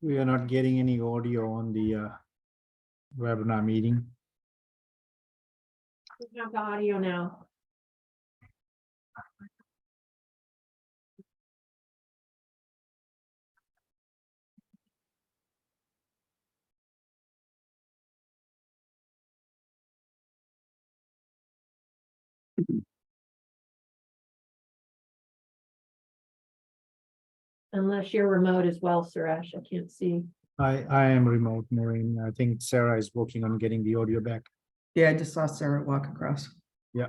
We are not getting any audio on the webinar meeting. We have the audio now. Unless you're remote as well, Suresh, I can't see. I am remote, Maureen. I think Sarah is working on getting the audio back. Yeah, I just saw Sarah walk across. Yeah.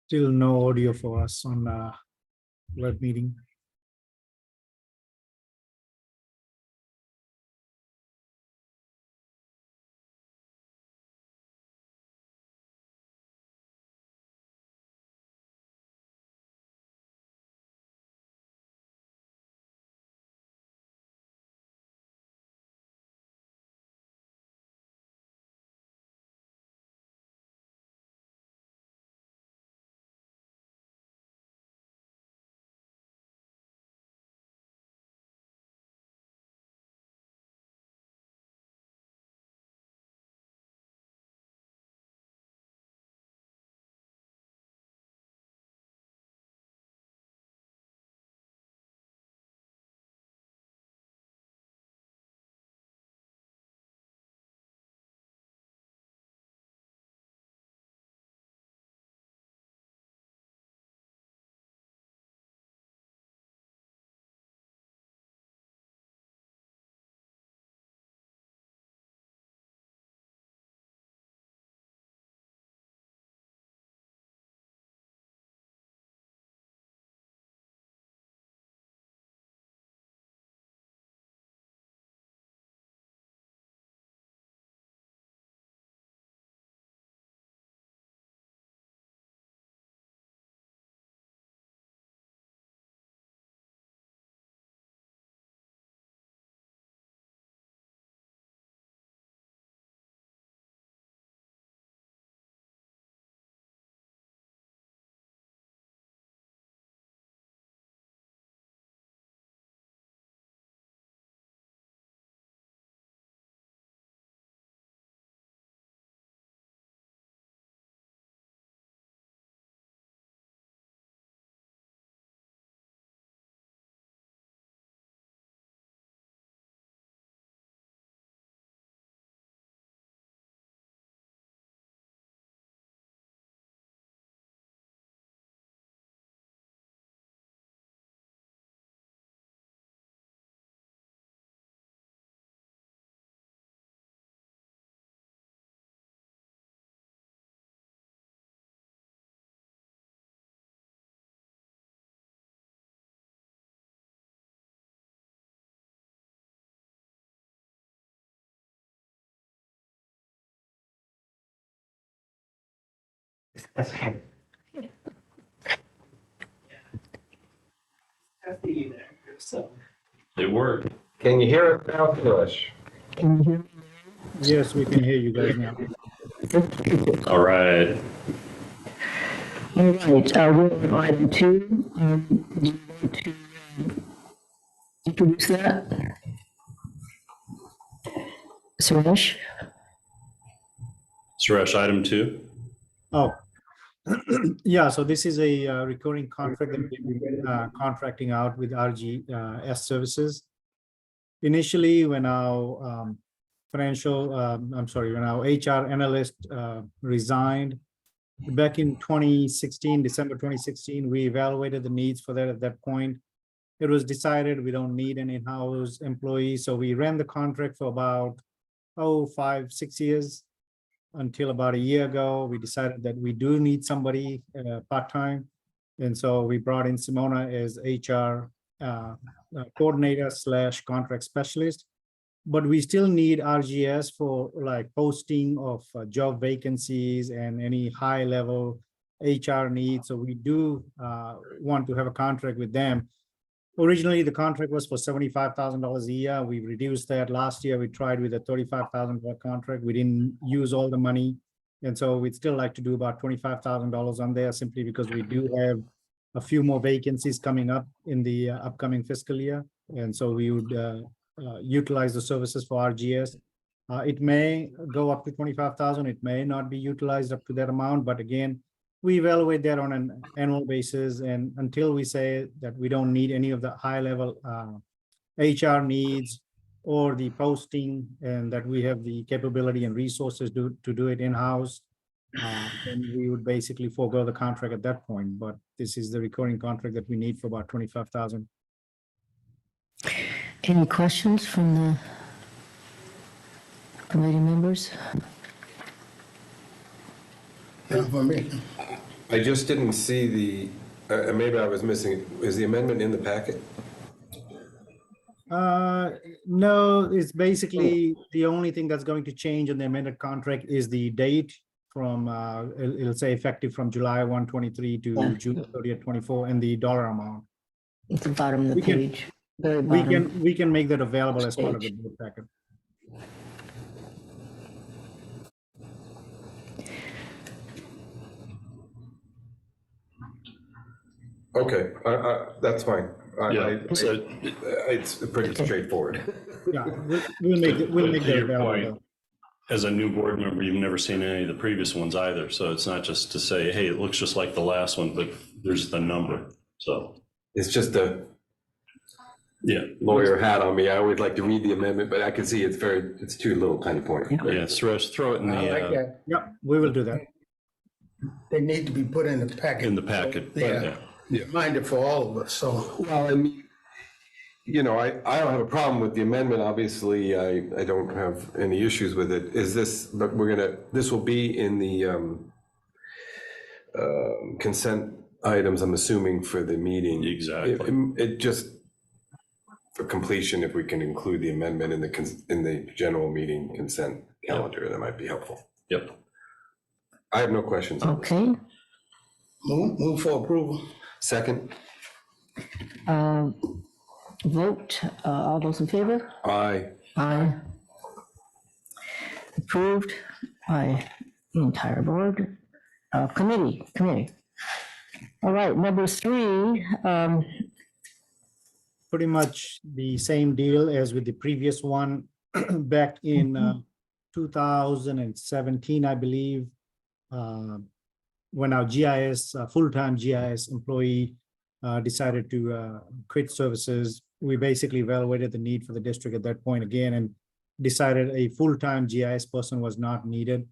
Still no audio for us on web meeting. It worked. Can you hear it now, Phyllis? Yes, we can hear you guys now. All right. All right, we're on item 2. Do you want to introduce that? Suresh? Suresh, item 2. Oh, yeah, so this is a recurring contract that we've been contracting out with RGS Services. Initially, when our when our HR analyst resigned back in 2016, December 2016, we evaluated the needs for that at that point. It was decided we don't need an in-house employee, so we ran the contract for about 5-6 years. Until about a year ago, we decided that we do need somebody part-time. And so we brought in Simona as HR coordinator / contract specialist. But we still need RGS for like posting of job vacancies and any high-level HR needs. So we do want to have a contract with them. Originally, the contract was for $75,000 a year. We reduced that. Last year, we tried with a $35,000 contract. We didn't use all the money. And so we'd still like to do about $25,000 on there simply because we do have a few more vacancies coming up in the upcoming fiscal year. And so we would utilize the services for RGS. It may go up to 25,000. It may not be utilized up to that amount. But again, we evaluate that on an annual basis, and until we say that we don't need any of the high-level HR needs or the posting, and that we have the capability and resources to do it in-house, then we would basically forego the contract at that point. But this is the recurring contract that we need for about 25,000. Any questions from the committee members? For me. I just didn't see the, maybe I was missing, is the amendment in the packet? No, it's basically the only thing that's going to change in the amended contract is the date from, it'll say effective from July 1, 23 to June 30th, 24, and the dollar amount. At the bottom of the We can- page, very bottom. We can make that available as part of the board packet. Okay, that's fine. Yeah, so It's pretty straightforward. Yeah, we'll make that to your available. point, as a new board member, you've never seen any of the previous ones either. So it's not just to say, hey, it looks just like the last one, but there's the number. So, It's just a yeah. lawyer hat on me. I would like to read the amendment, but I can see it's too little tiny point. Yeah. Yeah, Suresh, throw it in I like the, that. Yeah, we will do that. They need to be put in the packet. in the packet. Yeah. Reminder for all of us, so. Well, I mean, you know, I don't have a problem with the amendment. Obviously, I don't have any issues with it. But this will be in the consent items, I'm assuming, for the meeting. Exactly. It just, for completion, if we can include the amendment in the general meeting consent calendar, that might be helpful. Yep. I have no questions. on this. Okay. Move for approval. Second? Vote, all those in favor? Aye. Aye. Approved by the entire board. Committee. All right, number 3, Pretty much the same deal as with the previous one back in 2017, I believe, when our GIS, full-time GIS employee decided to quit services. We basically evaluated the need for the district at that point again and decided a full-time GIS person was not needed,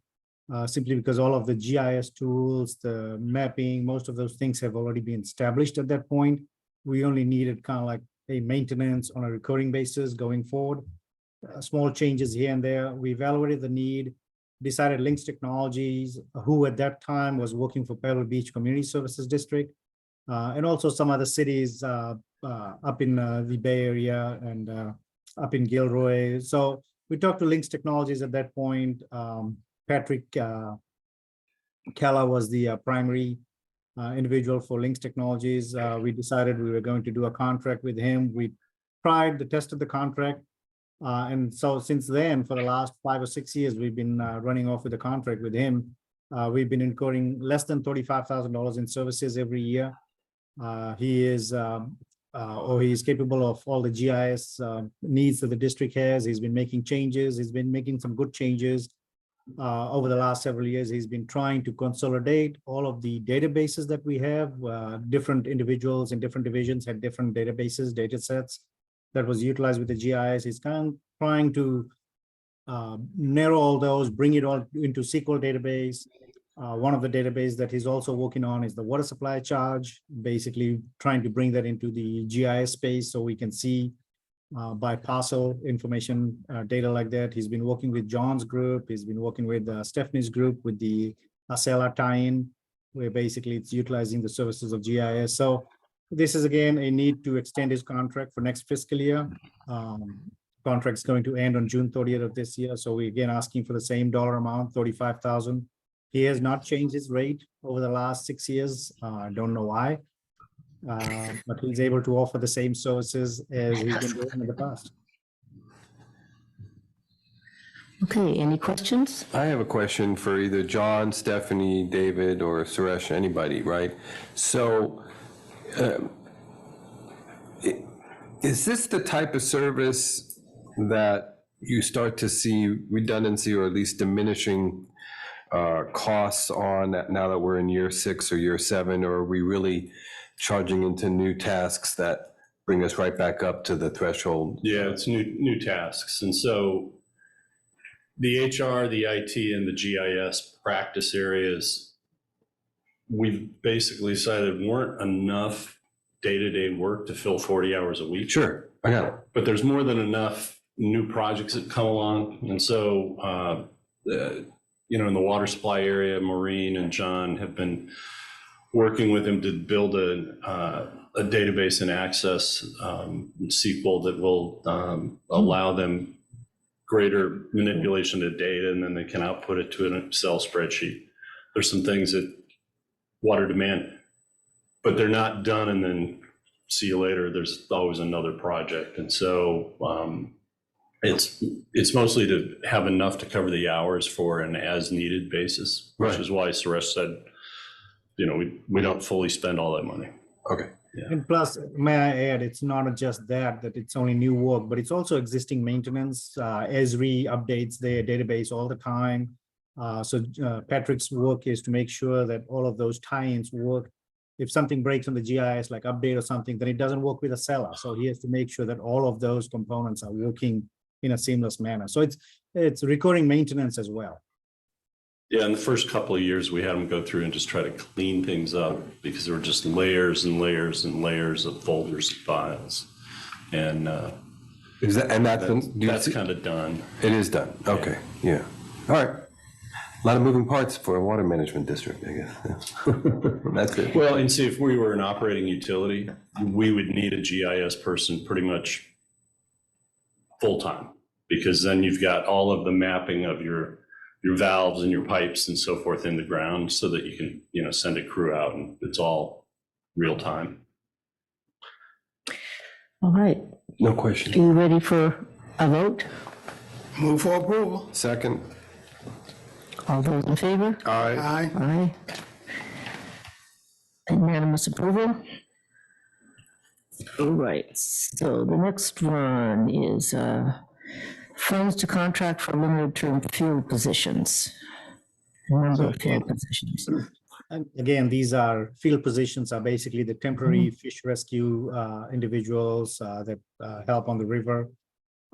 simply because all of the GIS tools, the mapping, most of those things have already been established at that point. We only needed kind of like a maintenance on a recurring basis going forward. Small changes here and there. We evaluated the need, decided Links Technologies, who at that time was working for Pebble Beach Community Services District, and also some other cities up in the Bay Area and up in Gilroy. So we talked to Links Technologies at that point. Patrick Kala was the primary individual for Links Technologies. We decided we were going to do a contract with him. We tested the contract. And so since then, for the last 5 or 6 years, we've been running off with a contract with him. We've been incurring less than $35,000 in services every year. He is capable of all the GIS needs that the district has. He's been making changes. He's been making some good changes. Over the last several years, he's been trying to consolidate all of the databases that we have. Different individuals in different divisions had different databases, data sets that was utilized with the GIS. He's kind of trying to narrow all those, bring it all into SQL database. One of the databases that he's also working on is the water supply charge, basically trying to bring that into the GIS space so we can see by parcel information, data like that. He's been working with John's group. He's been working with Stephanie's group with the Acela tie-in, where basically it's utilizing the services of GIS. So this is again a need to extend his contract for next fiscal year. Contract's going to end on June 30th of this year. So we're again asking for the same dollar amount, $35,000. He has not changed his rate over the last 6 years. I don't know why. But he's able to offer the same services as he's been doing in the past. Okay, any questions? I have a question for either John, Stephanie, David, or Suresh, anybody, right? So, is this the type of service that you start to see redundancy or at least diminishing costs on now that we're in year 6 or year 7, or are we really charging into new tasks that bring us right back up to the threshold? Yeah, it's new tasks. And so the HR, the IT, and the GIS practice areas, we've basically decided weren't enough day-to-day work to fill 40 hours a week. Sure, I got it. But there's more than enough new projects that come along. And so, in the water supply area, Maureen and John have been working with him to build a database and access SQL that will allow them greater manipulation of data, and then they can output it to an Excel spreadsheet. There's some things that water demand, but they're not done and then see you later. There's always another project. And so it's mostly to have enough to cover the hours for an as needed basis, which Right. is why Suresh said, we don't fully spend all that money. Okay. And plus, may I add, it's not just that it's only new work, but it's also existing maintenance. Esri updates their database all the time. So Patrick's work is to make sure that all of those tie-ins work. If something breaks on the GIS, like update or something, then it doesn't work with a seller. So he has to make sure that all of those components are working in a seamless manner. So it's recurring maintenance as well. Yeah, in the first couple of years, we had them go through and just try to clean things up because there were just layers and layers and layers of folders and files. And Is that, and that's kind of done. It is done. Okay. Yeah. All right. A lot of moving parts for a water management district, I guess. That's it. Well, and see, if we were an operating utility, we would need a GIS person pretty much full-time, because then you've got all of the mapping of your valves and your pipes and so forth in the ground so that you can, send a crew out and it's all real time. All right, No are question. you ready for a vote? Move for approval. Second. All those in favor? Aye. Aye. Aye. Unanimous approval. All right, so the next one is funds to contract for limited term field positions. Number of field positions. And again, these are field positions are basically the temporary fish rescue individuals that help on the river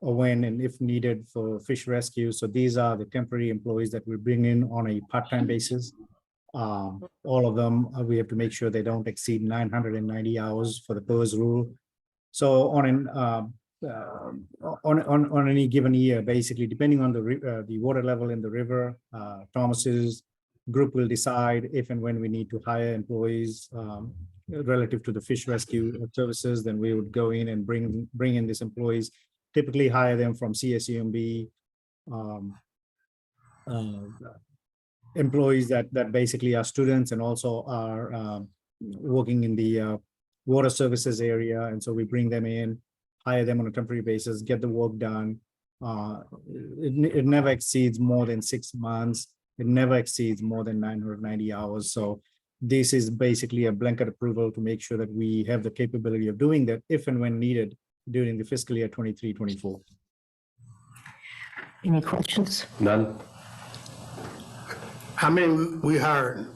when and if needed for fish rescue. So these are the temporary employees that we bring in on a part-time basis. All of them, we have to make sure they don't exceed 990 hours for the PERS rule. So on any given year, basically, depending on the water level in the river, Thomas's group will decide if and when we need to hire employees relative to the fish rescue services. Then we would go in and bring in these employees, typically hire them from CSUMB, employees that basically are students and also are working in the water services area. And so we bring them in, hire them on a temporary basis, get the work done. It never exceeds more than 6 months. It never exceeds more than 990 hours. So this is basically a blanket approval to make sure that we have the capability of doing that if and when needed during the fiscal year 23-24. Any questions? None? How many we hired?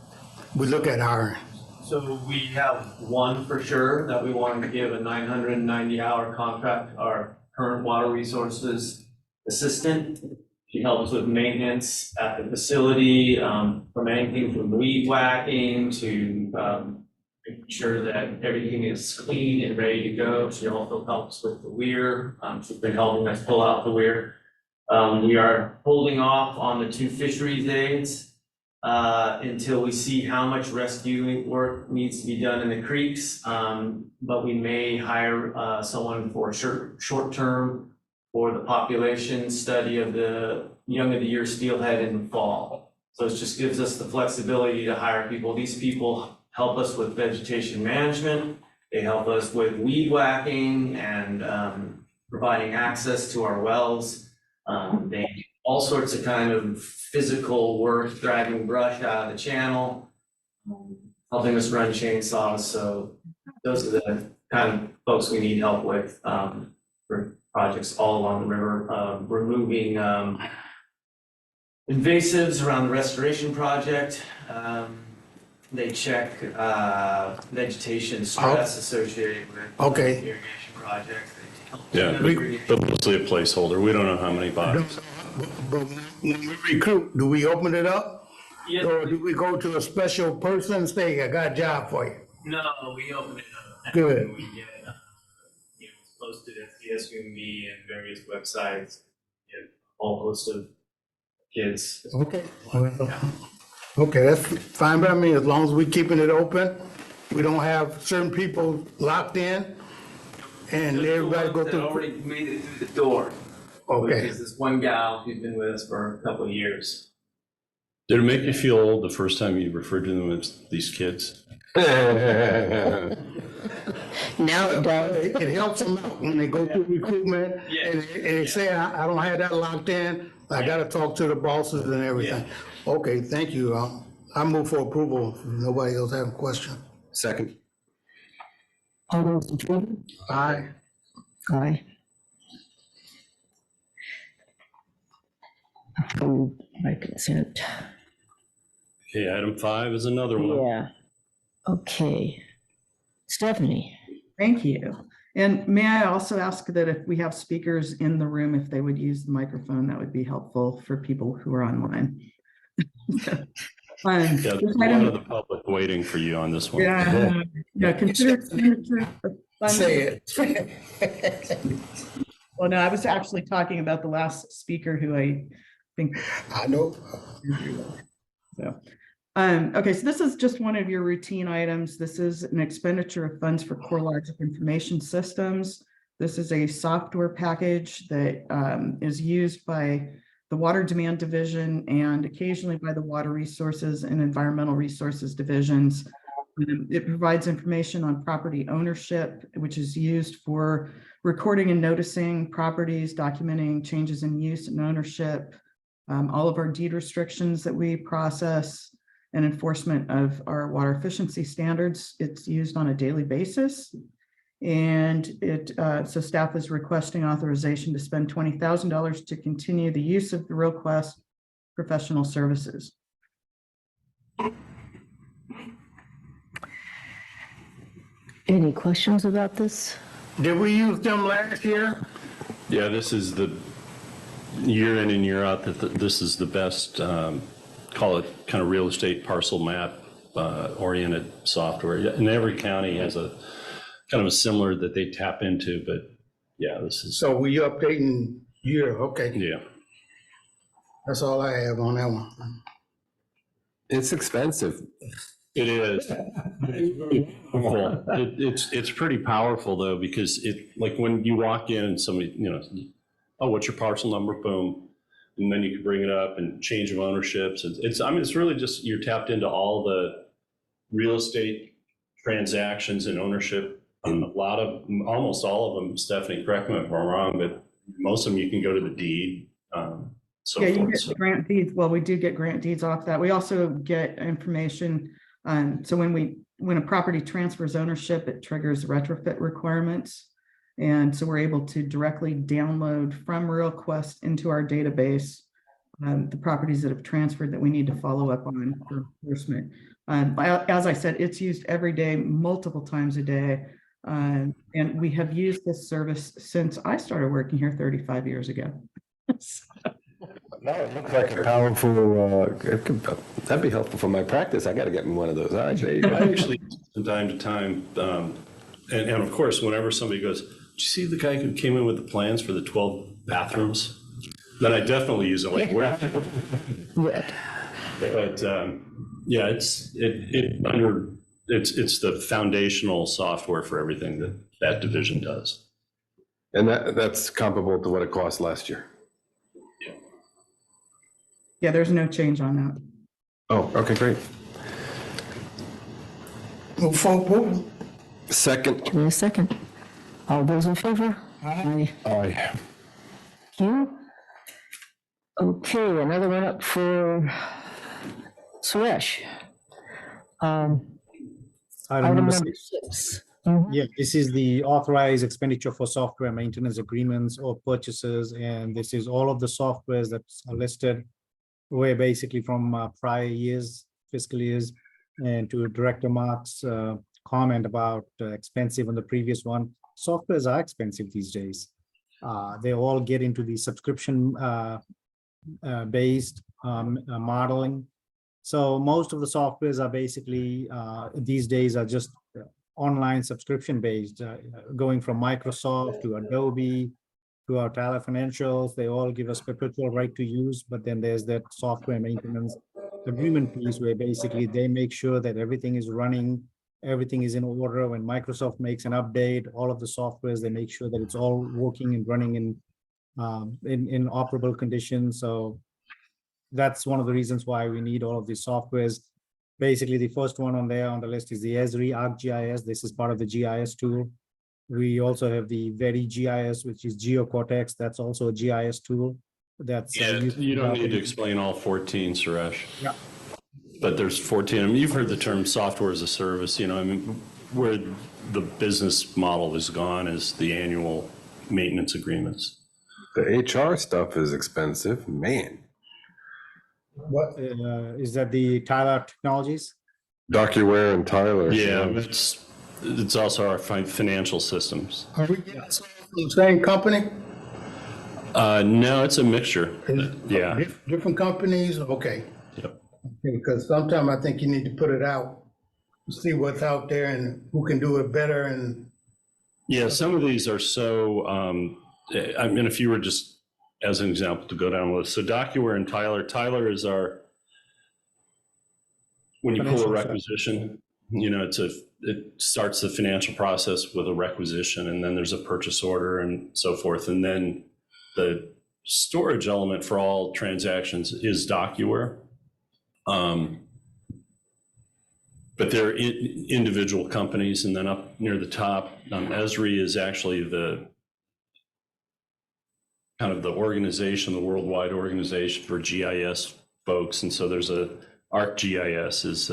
We look at hiring. So we have one for sure that we want to give a 990-hour contract, our current water resources assistant. She helps with maintenance at the facility, from anything from weed whacking to making sure that everything is clean and ready to go. She also helps with the weir. She's been helping us pull out the weir. We are holding off on the 2 fisheries aids until we see how much rescue work needs to be done in the creeks. But we may hire someone for short term for the population study of the young of the year steelhead in the fall. So it just gives us the flexibility to hire people. These people help us with vegetation management. They help us with weed whacking and providing access to our wells. They do all sorts of kind of physical work, dragging brush out of the channel, helping us run chainsaws. So those are the kind of folks we need help with for projects all along the river, removing invasives around the restoration project. They check vegetation stress associated with Okay. irrigation projects. Yeah, but mostly a placeholder. We don't know how many bodies. But when we recruit, do we open it up? Yes, Or do we go to a special person and say, I got a job for you? no, we open it up. Good. We get, it's posted at MPWMD and various websites, a whole host of kids. Okay. Okay, that's fine by me, as long as we keeping it open. We don't have certain people locked in and Just the everybody go ones that through. already made it through the door. Okay. There's this one gal who's been with us for a couple of years. Did it make you feel old the first time you referred to them as these kids? Now it does. It helps them out when they go through recruitment Yeah. and they say, I don't have that locked in. I gotta talk to the bosses and everything. Okay, thank you. I move for approval. If nobody else have a question. Second. All those in favor? Aye. Aye. Approved by consent. Okay, item 5 is another one. Yeah. Okay. Stephanie, Thank you. And may I also ask that if we have speakers in the room, if they would use the microphone, that would be helpful for people who are online. Yeah, there's a lot of the public waiting for you on this one. Yeah, consider expenditure of funds. Say it. Well, no, I was actually talking about the last speaker who I think. I know. So, okay, so this is just one of your routine items. This is an expenditure of funds for CoreLogic Information Systems. This is a software package that is used by the Water Demand Division and occasionally by the Water Resources and Environmental Resources Divisions. It provides information on property ownership, which is used for recording and noticing properties, documenting changes in use and ownership, all of our deed restrictions that we process, and enforcement of our water efficiency standards. It's used on a daily basis. And so staff is requesting authorization to spend $20,000 to continue the use of the RealQuest professional services. any questions about this? Did we use them last year? Yeah, this is the year in and year out that this is the best, call it kind of real estate parcel map oriented software. And every county has a kind of a similar that they tap into, but yeah, this is, So we updating year, okay. yeah. That's all I have on that one. It's expensive. It is. It's pretty powerful though, because it, like when you walk in and somebody, you know, oh, what's your parcel number? Boom. and then you can bring it up and change of ownerships. I mean, it's really just, you're tapped into all the real estate transactions and ownership. Almost all of them, Stephanie, correct me if I'm wrong, but most of them you can go to the deed, so Yeah, you forth. get So- grant deeds. Well, we do get grant deeds off that. We also get information. So when a property transfers ownership, it triggers retrofit requirements. And so we're able to directly download from RealQuest into our database the properties that have transferred that we need to follow up on for enforcement. As I said, it's used every day, multiple times a day. And we have used this service since I started working here 35 years ago. No, it looks like a powerful, that'd be helpful for my practice. I got to get me one of those. All right, there you I go. actually, from time to time, and of course, whenever somebody goes, did you see the guy who came in with the plans for the 12 bathrooms? Then I definitely use it, like, where? But, yeah, it's the foundational software for everything that division does. And that's comparable to what it cost last year. Yeah, there's no change on that. Oh, okay, great. Move for approval. Second. Give me a second. All those in favor? Aye. Aye. Thank you. Okay, another one up for Suresh. Item number 6. Yeah, this is the authorized expenditure for software maintenance agreements or purchases, and this is all of the softwares that are listed where basically from prior years, fiscal years, and to Director Mark's comment about expensive on the previous one. Softwares are expensive these days. They all get into the subscription based modeling. So most of the softwares are basically these days are just online subscription based, going from Microsoft to Adobe to our Tala Financials. They all give us perpetual right to use, but then there's that software maintenance agreement piece where basically they make sure that everything is running, everything is in order. When Microsoft makes an update, all of the softwares, they make sure that it's all working and running in operable conditions. So that's one of the reasons why we need all of these softwares. Basically, the first one on there on the list is the Esri ArcGIS. This is part of the GIS tool. We also have the Very GIS, which is GeoCortex. That's also a GIS tool. That's Yeah, used you don't need to in- explain all 14, Suresh. Yeah. But there's 14. I mean, you've heard the term software as a service, I mean, where the business model is gone is the annual maintenance agreements. The HR stuff is expensive, man. What? Is that the Tyler Technologies? DocuWare and Tyler. Yeah, it's also our financial systems. Are we getting some from the same company? No, it's a mixture. Yeah. Different companies? Okay. Yep. Okay, because sometimes I think you need to put it out, see what's out there and who can do it better and. Yeah, some of these are so, I mean, if you were just, as an example, to go down the list. So DocuWare and Tyler is our, when you pull a Financial requisition, it starts the financial process with a requisition, and then there's a purchase order and so forth. And then the storage element for all transactions is DocuWare. But they're individual companies, and then up near the top, Esri is actually the kind of the organization, the worldwide organization for GIS folks. And so there's ArcGIS is,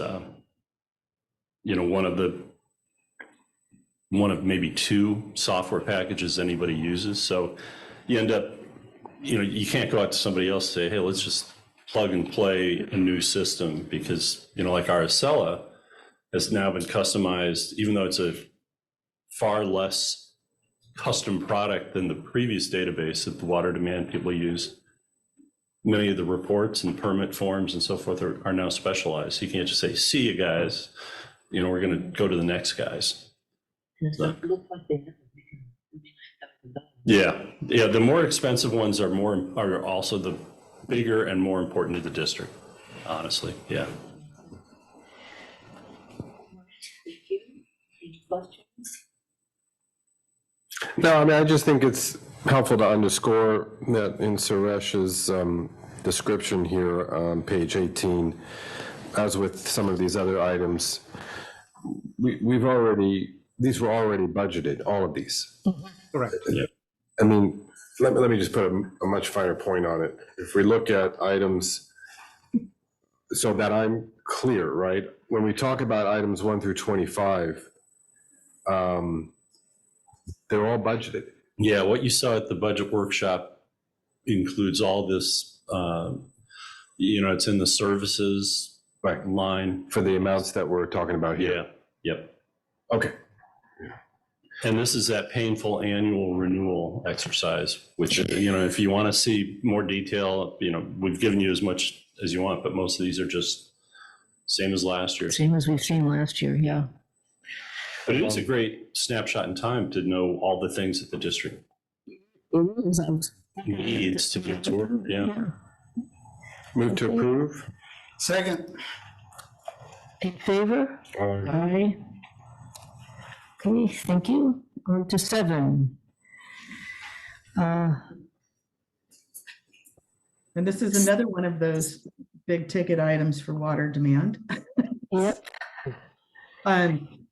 one of maybe 2 software packages anybody uses. So you end up, you can't go out to somebody else and say, hey, let's just plug and play a new system, because, like our Acela has now been customized, even though it's a far less custom product than the previous database that the water demand people use. Many of the reports and permit forms and so forth are now specialized. You can't just say, see you guys, we're going to go to the next guys. So, yeah. The more expensive ones are also the bigger and more important to the district, honestly. Yeah. No, I mean, I just think it's helpful to underscore that in Suresh's description here on page 18, as with some of these other items, these were already budgeted, all of these. Correct. I mean, let me just put a much finer point on it. If we look at items, so that I'm clear, right? When we talk about items 1 through 25, they're all budgeted. Yeah, what you saw at the budget workshop includes all this, it's in the services line. For the amounts that we're talking about here. Yeah, yep. Okay. And this is that painful annual renewal exercise, which, if you want to see more detail, we've given you as much as you want, but most of these are just same as last year. Same as we've seen last year, yeah. But it is a great snapshot in time to know all the things that the district needs to be absorbed, yeah. Move to approve? Second. In favor? Aye. Okay, thank you. On to 7. And this is another one of those big ticket items for water demand. Yep.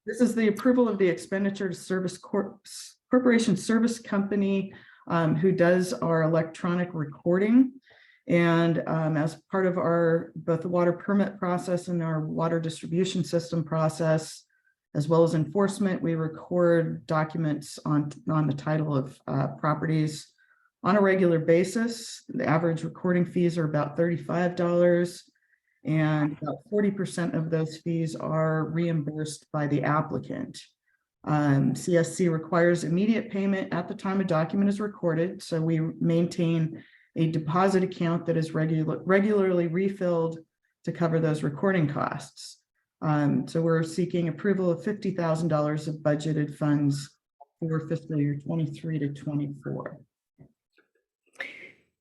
This is the approval of the expenditure to Corporation Service Company, who does our electronic recording. And as part of both the water permit process and our water distribution system process, as well as enforcement, we record documents on the title of properties on a regular basis. The average recording fees are about $35, and about 40% of those fees are reimbursed by the applicant. CSC requires immediate payment at the time a document is recorded, so we maintain a deposit account that is regularly refilled to cover those recording costs. So we're seeking approval of $50,000 of budgeted funds for fiscal year 23 to 24.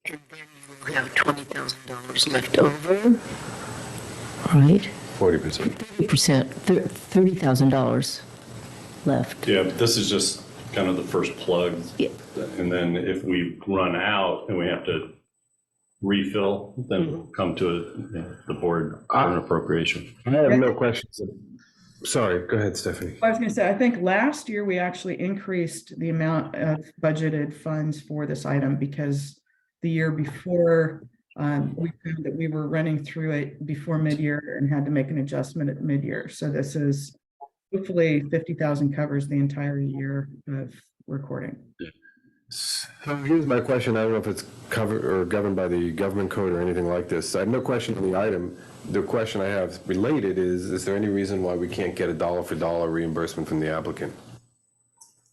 And then we'll have $20,000 left over, right? 40%. 30%, $30,000 left. Yeah, this is just kind of the first plug. Yeah. And then if we run out and we have to refill, then we'll come to the board for an appropriation. I have no questions. Sorry, go ahead, Stephanie. I was going to say, I think last year we actually increased the amount of budgeted funds for this item because the year before we found that we were running through it before mid-year and had to make an adjustment at mid-year. So this is hopefully 50,000 covers the entire year of recording. So here's my question. I don't know if it's covered or governed by the government code or anything like this. I have no question on the item. The question I have related is there any reason why we can't get a dollar for dollar reimbursement from the applicant?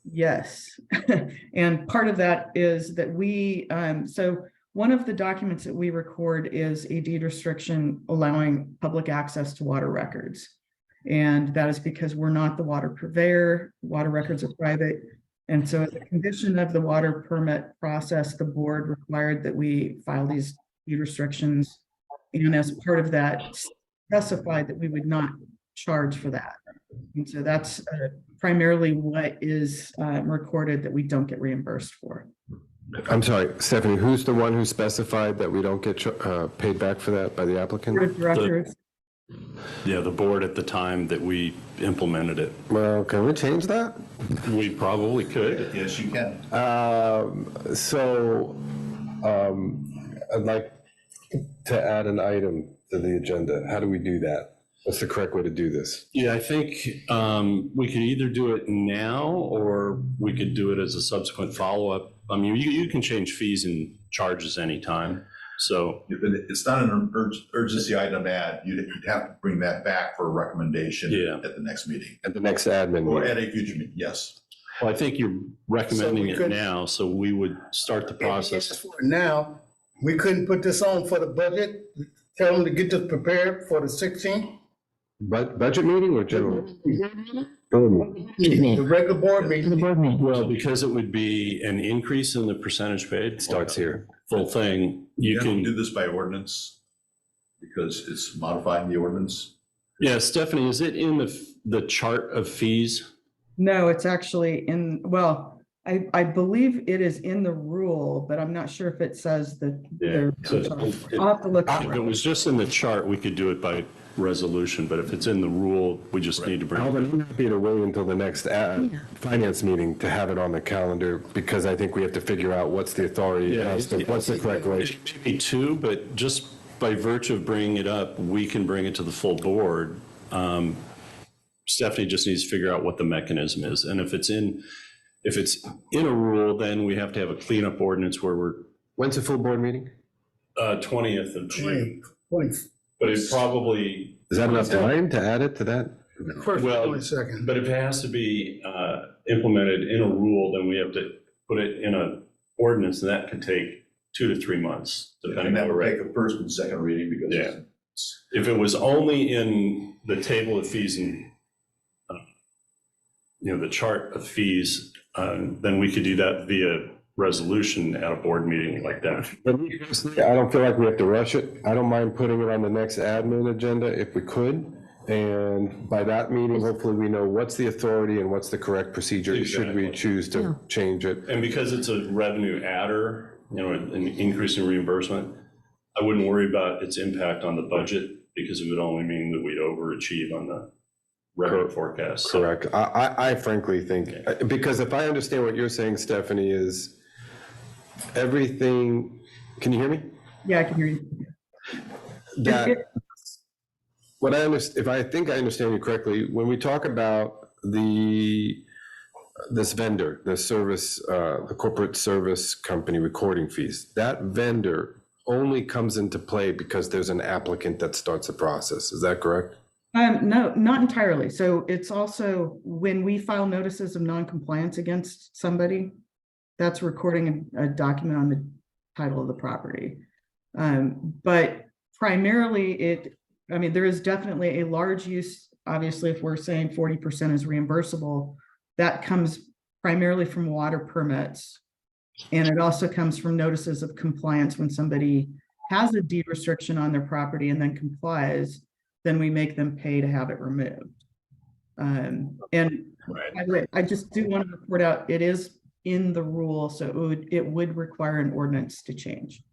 Yes. And part of that is that so one of the documents that we record is a deed restriction allowing public access to water records. And that is because we're not the water purveyor, water records are private. And so as a condition of the water permit process, the board required that we file these deed restrictions. And as part of that, specified that we would not charge for that. And so that's primarily what is recorded that we don't get reimbursed for. I'm sorry, Stephanie, who's the one who specified that we don't get paid back for that by the applicant? Board of directors. Yeah, the board at the time that we implemented it. Well, can we change that? We probably could. Yes, you can. I'd like to add an item to the agenda. How do we do that? What's the correct way to do this? Yeah, I think we could either do it now or we could do it as a subsequent follow-up. I mean, you can change fees and charges anytime. So If it's not an urgency item to add, you'd have to bring that back for a recommendation at the next meeting. At the next admin Or meeting? at a future meeting, yes. well, I think you're recommending it could- now, so we would start the process. Now, we couldn't put this on for the budget, tell them to get this prepared for the 16th, Budget meeting or general? Excuse me, the regular board the meeting. board meeting. Well, because it would be an increase in the percentage paid. Starts here. Full thing, You you can do can, this by ordinance because it's modifying the ordinance. yeah, Stephanie, is it in the chart of fees? No, it's actually well, I believe it is in the rule, but I'm not sure if it says that. Yeah, so I'll have to look. If it was just in the chart, we could do it by resolution, but if it's in the rule, we just need to bring it. Alvin, I'm happy to wait until the next finance meeting to have it on the calendar, because I think we have to figure out what's the authority, as to what's the correct way. Maybe two, but just by virtue of bringing it up, we can bring it to the full board. Stephanie just needs to figure out what the mechanism is, and if it's in a rule, then we have to have a cleanup ordinance where we're When's the full board meeting? 20th of June. 20, But it probably, Is that enough time to add it to that? first, Well, 22nd. but if it has to be implemented in a rule, then we have to put it in an ordinance, and that could take 2 to 3 months, depending And that on will the take a first and second reading because. Yeah. If it was only in the table of fees and, the chart of fees, then we could do that via resolution at a board meeting like that. But me personally, I don't feel like we have to rush it. I don't mind putting it on the next admin agenda if we could. And by that meeting, hopefully we know what's the authority and what's the correct procedure, should we Exactly. choose to change it. And because it's a revenue adder, an increase in reimbursement, I wouldn't worry about its impact on the budget, because it would only mean that we'd overachieve on the revenue forecast. So- Correct. I frankly think, because if I understand what you're saying, Stephanie, is everything, can you hear me? Yeah, I can hear you. That, what I understand, if I think I understand you correctly, when we talk about this vendor, the service, the corporate service company recording fees, that vendor only comes into play because there's an applicant that starts the process. Is that correct? No, not entirely. So it's also when we file notices of non-compliance against somebody, that's recording a document on the title of the property. But primarily there is definitely a large use, obviously, if we're saying 40% is reimbursable, that comes primarily from water permits. And it also comes from notices of compliance when somebody has a deed restriction on their property and then complies, then we make them pay to have it removed. And Right. I just do want to report out, it is in the rule, so it would require an ordinance to change.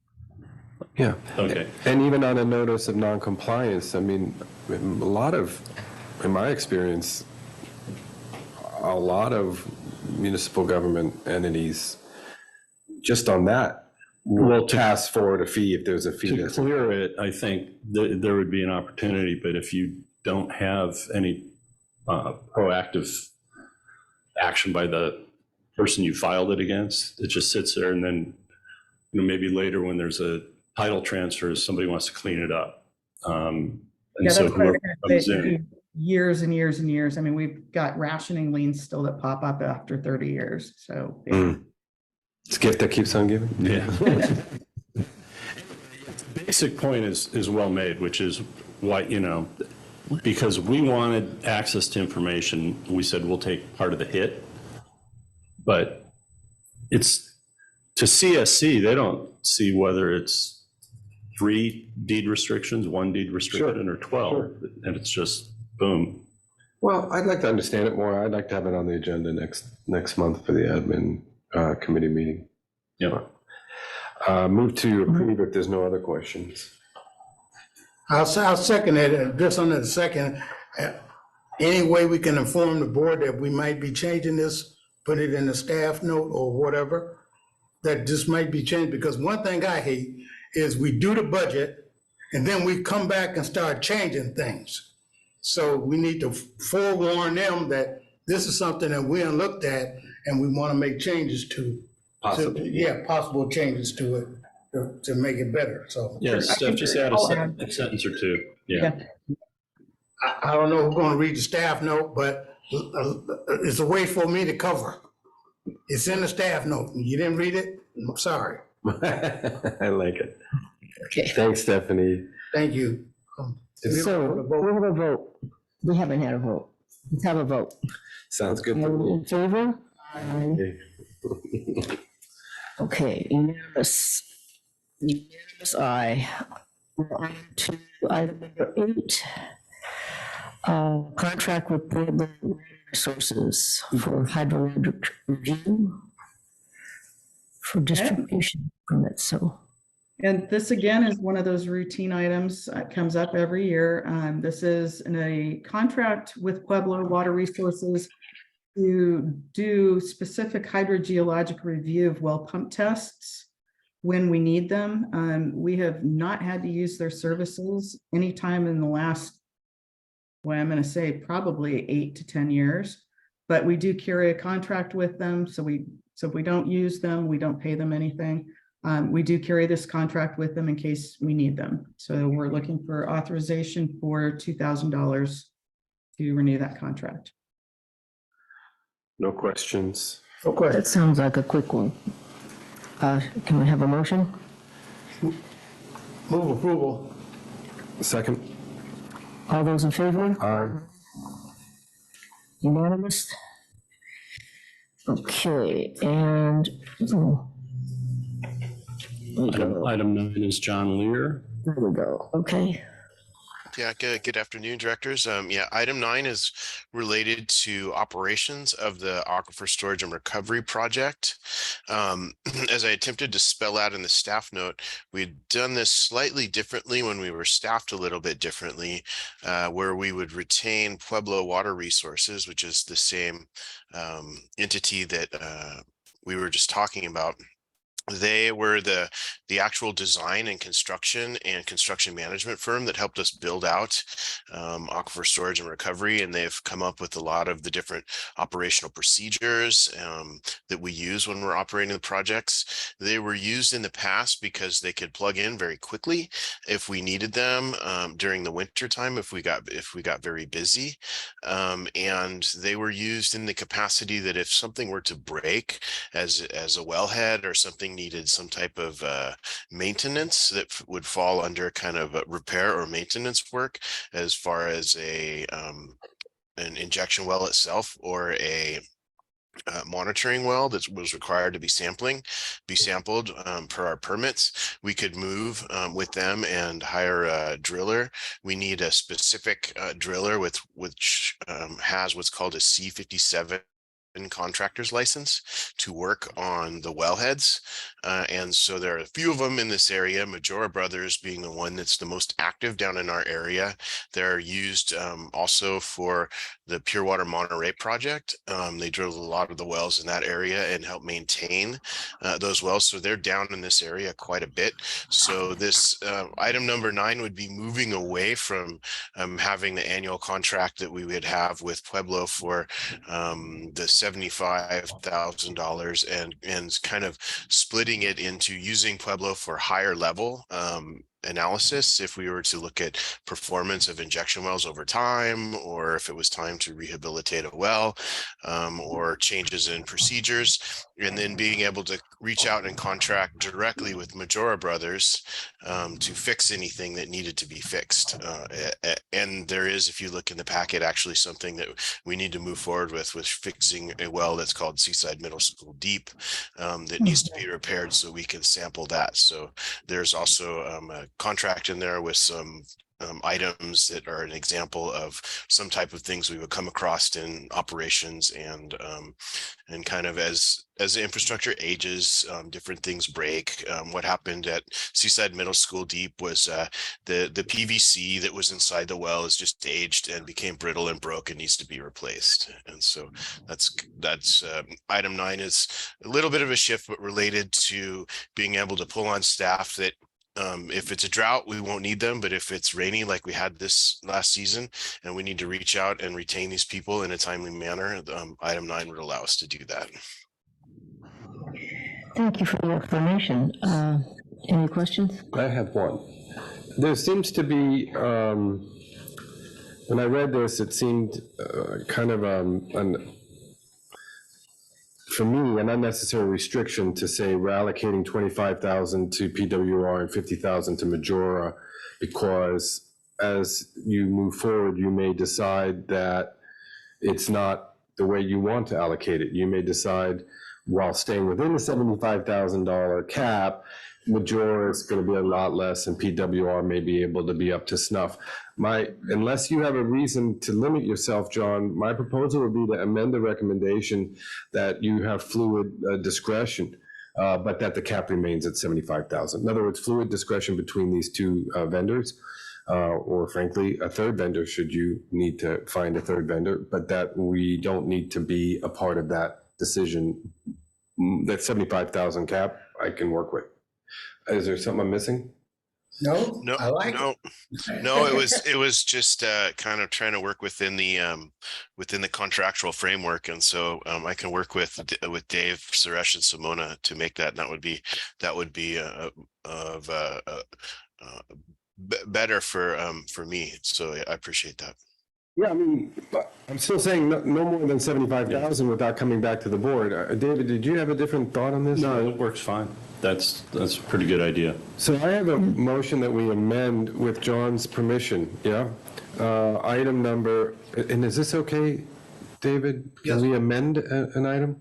Yeah. Okay. And even on a notice of non-compliance, I mean, a lot of, in my experience, a lot of municipal government entities, just on that, will pass forward a fee if there's a fee. To clear it, I think there would be an opportunity, but if you don't have any proactive action by the person you filed it against, it just sits there, and then maybe later when there's a title transfer, somebody wants to clean it up. And so That's why whoever it comes could in, be years and years and years. I mean, we've got rationing liens still that pop up after 30 years, so. It's a gift that keeps on giving. yeah. The basic point is well made, which is why, because we wanted access to information, we said we'll take part of the hit. But it's, to CSC, they don't see whether it's 3 deed restrictions, 1 deed restriction, or 12, and it's just boom. Well, I'd like to understand it more. I'd like to have it on the agenda next month for the admin committee meeting. Yeah. Move to approve if there's no other questions. I'll second it, just under the second, any way we can inform the board that we might be changing this, put it in the staff note or whatever, that this might be changed, because one thing I hate is we do the budget and then we come back and start changing things. So we need to forewarn them that this is something that we haven't looked at and we want to make changes to. Possible. Yeah, possible changes to it to make it better, so. Yeah, Steph, just add a sentence or two. Yeah. I don't know who's gonna read the staff note, but it's a way for me to cover. It's in the staff note. You didn't read it? I'm sorry. I like it. Okay. Thanks, Stephanie. Thank you. So we have a vote. We haven't had a vote. Let's have a vote. Sounds good. All in favor? Okay. Okay, unanimous. Unanimous aye. We're on to item number 8. Contract with Portland Resources for hydrologic review. for distribution permits, so. And this again is one of those routine items that comes up every year. This is in a contract with Pueblo Water Resources to do specific hydrogeologic review of well pump tests when we need them. We have not had to use their services anytime in the last, well, I'm going to say probably 8 to 10 years, but we do carry a contract with them. So if we don't use them, we don't pay them anything. We do carry this contract with them in case we need them. So we're looking for authorization for $2,000 to renew that contract. No questions. Okay. That sounds like a quick one. Can we have a motion? Move approval. Second. All those in favor? Aye. Unanimous? Okay, and Item 9 is John Lear. there we go. Okay. Yeah, good afternoon, directors. Yeah, item 9 is related to operations of the Aquifer Storage and Recovery Project. As I attempted to spell out in the staff note, we'd done this slightly differently when we were staffed a little bit differently, where we would retain Pueblo Water Resources, which is the same entity that we were just talking about. They were the actual design and construction management firm that helped us build out Aquifer Storage and Recovery, and they've come up with a lot of the different operational procedures that we use when we're operating the projects. They were used in the past because they could plug in very quickly if we needed them during the winter time if we got very busy, and they were used in the capacity that if something were to break as a wellhead or something needed some type of maintenance that would fall under kind of repair or maintenance work, as far as an injection well itself or a monitoring well that was required to be sampled per our permits. We could move with them and hire a driller. We need a specific driller which has what's called a C57 contractor's license to work on the wellheads, and so there are a few of them in this area, Majora Brothers being the one that's the most active down in our area. They're used also for the Pure Water Monterey project. They drilled a lot of the wells in that area and help maintain those wells, so they're down in this area quite a bit. So this item number 9 would be moving away from having the annual contract that we would have with Pueblo for the $75,000 and kind of splitting it into using Pueblo for higher level analysis if we were to look at performance of injection wells over time, or if it was time to rehabilitate a well, or changes in procedures, and then being able to reach out and contract directly with Majora Brothers to fix anything that needed to be fixed. And there is, if you look in the packet, actually something that we need to move forward with fixing a well that's called Seaside Middle School Deep that needs to be repaired so we can sample that. So there's also a contract in there with some items that are an example of some type of things we would come across in operations, and kind of as the infrastructure ages, different things break. What happened at Seaside Middle School Deep was the PVC that was inside the well is just aged and became brittle and broke and needs to be replaced. And so that's item 9 is a little bit of a shift, but related to being able to pull on staff that if it's a drought, we won't need them, but if it's rainy like we had this last season and we need to reach out and retain these people in a timely manner, item 9 would allow us to do that. Thank you for the explanation. Any questions? I have one. There seems to be, when I read this, it seemed kind of for me, an unnecessary restriction to say we're allocating 25,000 to PWR and 50,000 to Majora, because as you move forward, you may decide that it's not the way you want to allocate it. You may decide, while staying within the $75,000 cap, Majora is going to be a lot less, and PWR may be able to be up to snuff. Unless you have a reason to limit yourself, John, my proposal would be to amend the recommendation that you have fluid discretion but that the cap remains at 75,000. In other words, fluid discretion between these two vendors, or frankly, a third vendor should you need to find a third vendor, but that we don't need to be a part of that decision. That 75,000 cap I can work with. Is there something I'm missing? No, No, I like no, it. no, it was just kind of trying to work within the contractual framework. And so I can work with Dave, Suresh, and Simona to make that. And that would be better for me. So I appreciate that. Yeah, I mean, but I'm still saying no more than 75,000 without coming back to the board. David, did you have a different thought on this? No, it works fine. That's a pretty good idea. So I have a motion that we amend with John's permission, yeah? Item number, and is this okay, David? Can Yes. we amend an item?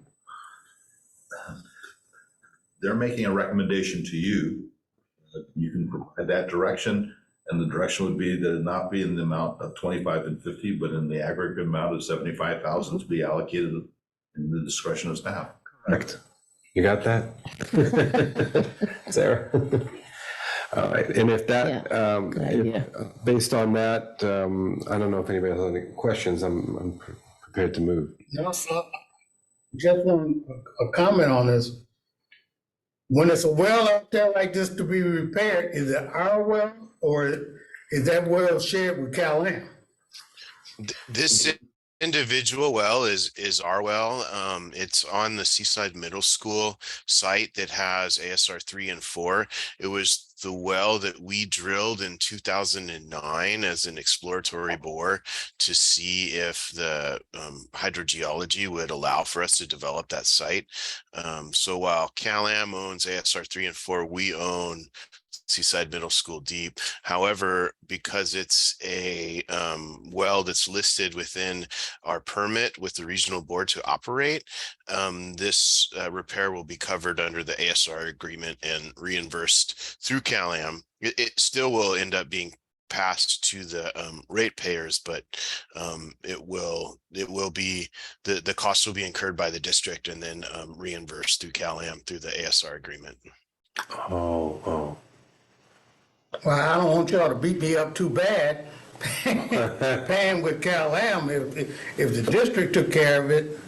They're making a recommendation to you. You can provide that direction, and the direction would be that it not be in the amount of 25 and 50, but in the aggregate amount of 75,000 to be allocated in the discretion of staff. Correct. You got that? Sarah? All right, and if that, good idea. based on that, I don't know if anybody has any questions, I'm prepared to move. No, just one, a comment on this. When it's a well out there like this to be repaired, is it our well or is that well shared with Cal-Am? This individual well is our well. It's on the Seaside Middle School site that has ASR 3 and 4. It was the well that we drilled in 2009 as an exploratory bore to see if the hydrogeology would allow for us to develop that site. So while Cal-Am owns ASR 3 and 4, we own Seaside Middle School Deep. However, because it's a well that's listed within our permit with the regional board to operate, this repair will be covered under the ASR agreement and reimbursed through Cal-Am. It still will end up being passed to the ratepayers, but it will be the cost will be incurred by the district and then reimbursed through Cal-Am through the ASR agreement. Oh. Well, I don't want y'all to beat me up too bad paying with Cal-Am. If the district took care of it,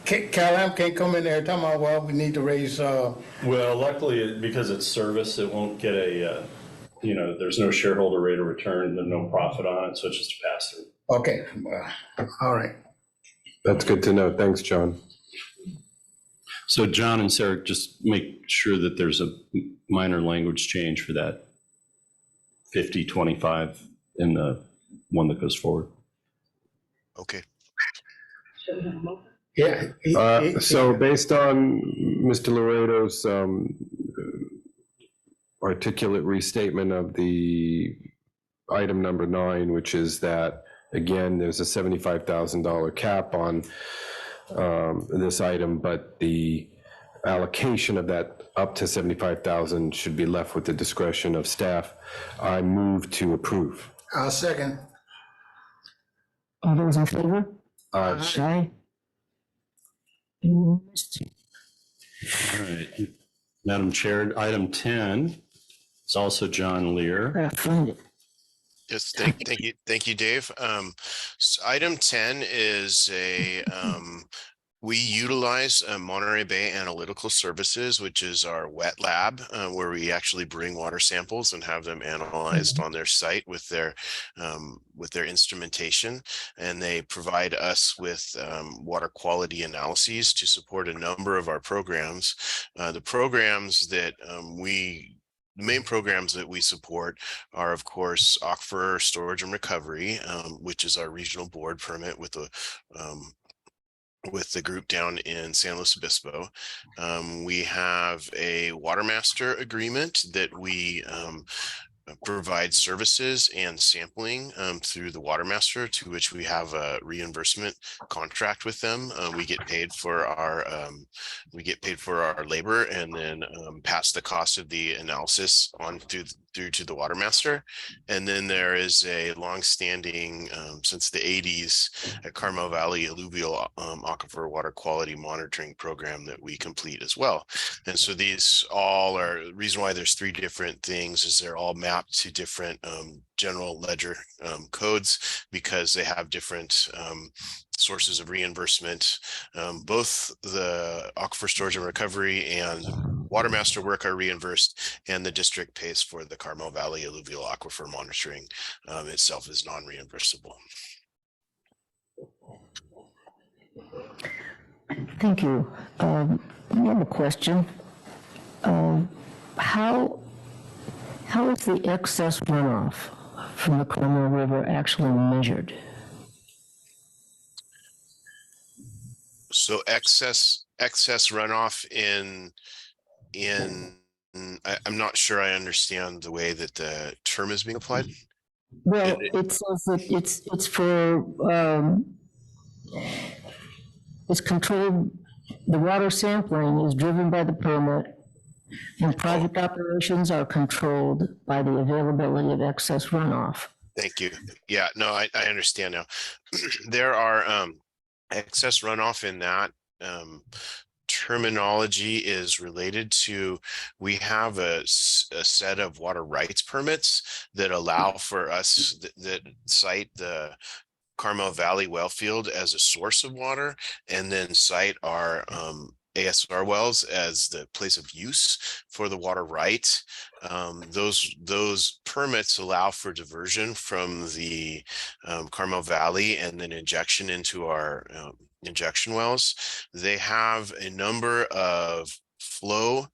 Cal-Am can't come in there talking about, well, we need to raise, Well, luckily, because it's service, it won't get there's no shareholder rate of return, there's no profit on it, so it's just a pass through. okay, well, all right. That's good to know. Thanks, John. So John and Sarah, just make sure that there's a minor language change for that 50-25 in the one that goes forward. Okay. Yeah. So based on Mr. Laredo's articulate restatement of the item number 9, which is that, again, there's a $75,000 cap on this item, but the allocation of that up to 75,000 should be left with the discretion of staff. I move to approve. I'll second. All those in favor? Aye. Aye. All right. Madam Chair, item 10 is also John Lear. Gotta find it. Yes, thank you, Dave. So item 10 is we utilize Monterey Bay Analytical Services, which is our wet lab, where we actually bring water samples and have them analyzed on their site with their instrumentation, and they provide us with water quality analyses to support a number of our programs. The main programs that we support are, of course, Aquifer Storage and Recovery, which is our regional board permit with the group down in San Luis Obispo. We have a water master agreement that we provide services and sampling through the water master, to which we have a reimbursement contract with them. We get paid for our labor and then pass the cost of the analysis on through to the water master. And then there is a longstanding, since the 80s, at Carmel Valley Alluvial Aquifer Water Quality Monitoring Program that we complete as well. And so these all are, the reason why there's 3 different things is they're all mapped to different general ledger codes, because they have different sources of reimbursement. Both the Aquifer Storage and Recovery and Water Master work are reimbursed, and the district pays for the Carmel Valley Alluvial Aquifer Monitoring itself is non-reimbursable. Thank you. I have a question. How is the excess runoff from the Carmel River actually measured? So excess runoff I'm not sure I understand the way that the term is being applied. Well, it says that it's for, it's controlled, the water sampling is driven by the permit, and project operations are controlled by the availability of excess runoff. Thank you. Yeah, no, I understand now. There are excess runoff in that terminology is related to, we have a set of water rights permits that allow for us that cite the Carmel Valley well field as a source of water, and then cite our ASR wells as the place of use for the water right. Those permits allow for diversion from the Carmel Valley and then injection into our injection wells. They have a number of flow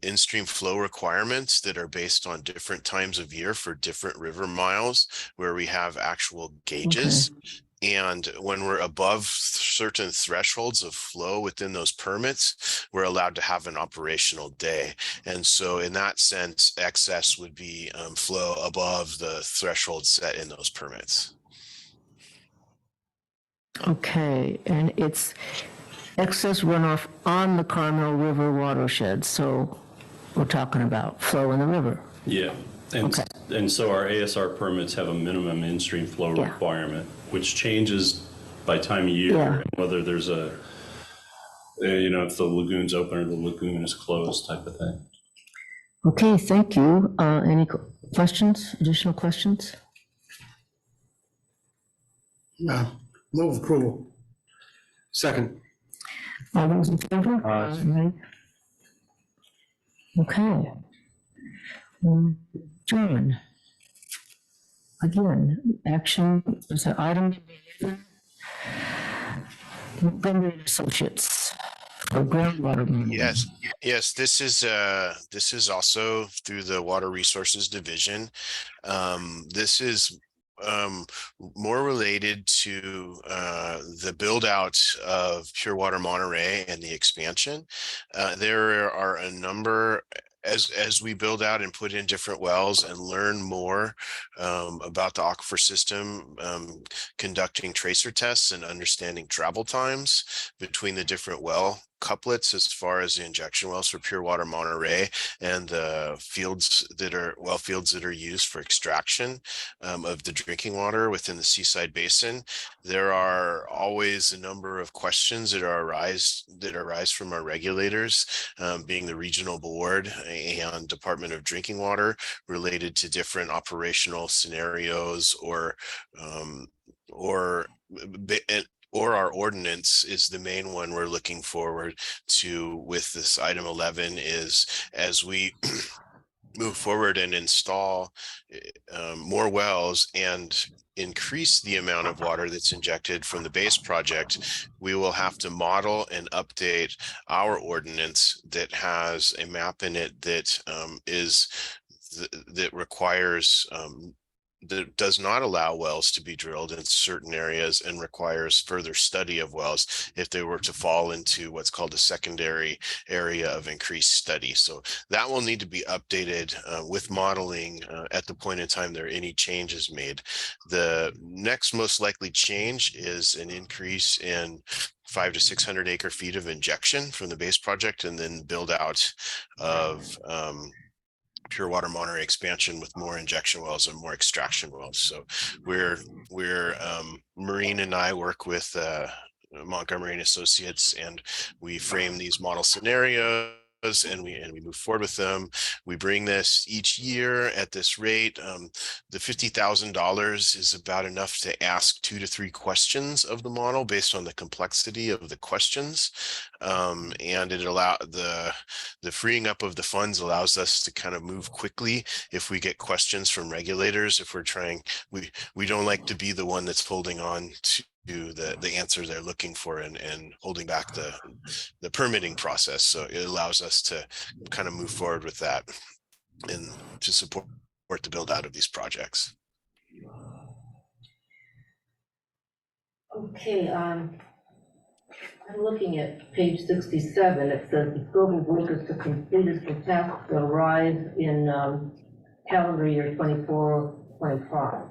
in-stream flow requirements that are based on different times of year for different river miles, where we have actual gauges. Okay. And when we're above certain thresholds of flow within those permits, we're allowed to have an operational day. And so in that sense, excess would be flow above the threshold set in those permits. Okay, and it's excess runoff on the Carmel River watershed, so we're talking about flow in the river. Yeah, and so our ASR permits have a minimum in-stream flow requirement, which changes by time of year, and whether there's a, if the lagoon's open or the lagoon is closed type of thing. Okay, thank you. Any questions, additional questions? No. Move approval. Second. All those in favor? Aye. Okay. John. Again, action is an item. Montgomery Associates for groundwater management. Yes. This is also through the Water Resources Division. This is more related to the build out of Pure Water Monterey and the expansion. There are a number, as we build out and put in different wells and learn more about the aquifer system, conducting tracer tests and understanding travel times between the different well couplets as far as the injection wells for Pure Water Monterey and the fields that are well fields that are used for extraction of the drinking water within the Seaside Basin. There are always a number of questions that arise from our regulators, being the regional board and Department of Drinking Water, related to different operational scenarios or our ordinance is the main one we're looking forward to with this item 11, is as we move forward and install more wells and increase the amount of water that's injected from the base project, we will have to model and update our ordinance that has a map in it that that requires that does not allow wells to be drilled in certain areas and requires further study of wells if they were to fall into what's called a secondary area of increased study. So that will need to be updated with modeling at the point in time there are any changes made. The next most likely change is an increase in 500 to 600 acre feet of injection from the base project, and then build out of pure water monitoring expansion with more injection wells and more extraction wells. So we're Marine and I work with Montgomery and Associates, and we frame these model scenarios and we move forward with them. We bring this each year at this rate. The $50,000 is about enough to ask 2 to 3 questions of the model based on the complexity of the questions. And it the freeing up of the funds allows us to kind of move quickly if we get questions from regulators. If we're trying, we don't like to be the one that's holding on to the answer they're looking for and holding back the permitting process. So it allows us to kind of move forward with that and to support the build out of these projects. Okay, I'm looking at page 67. It says the scope of work is to complete is for tasks that arise in calendar year 24-25.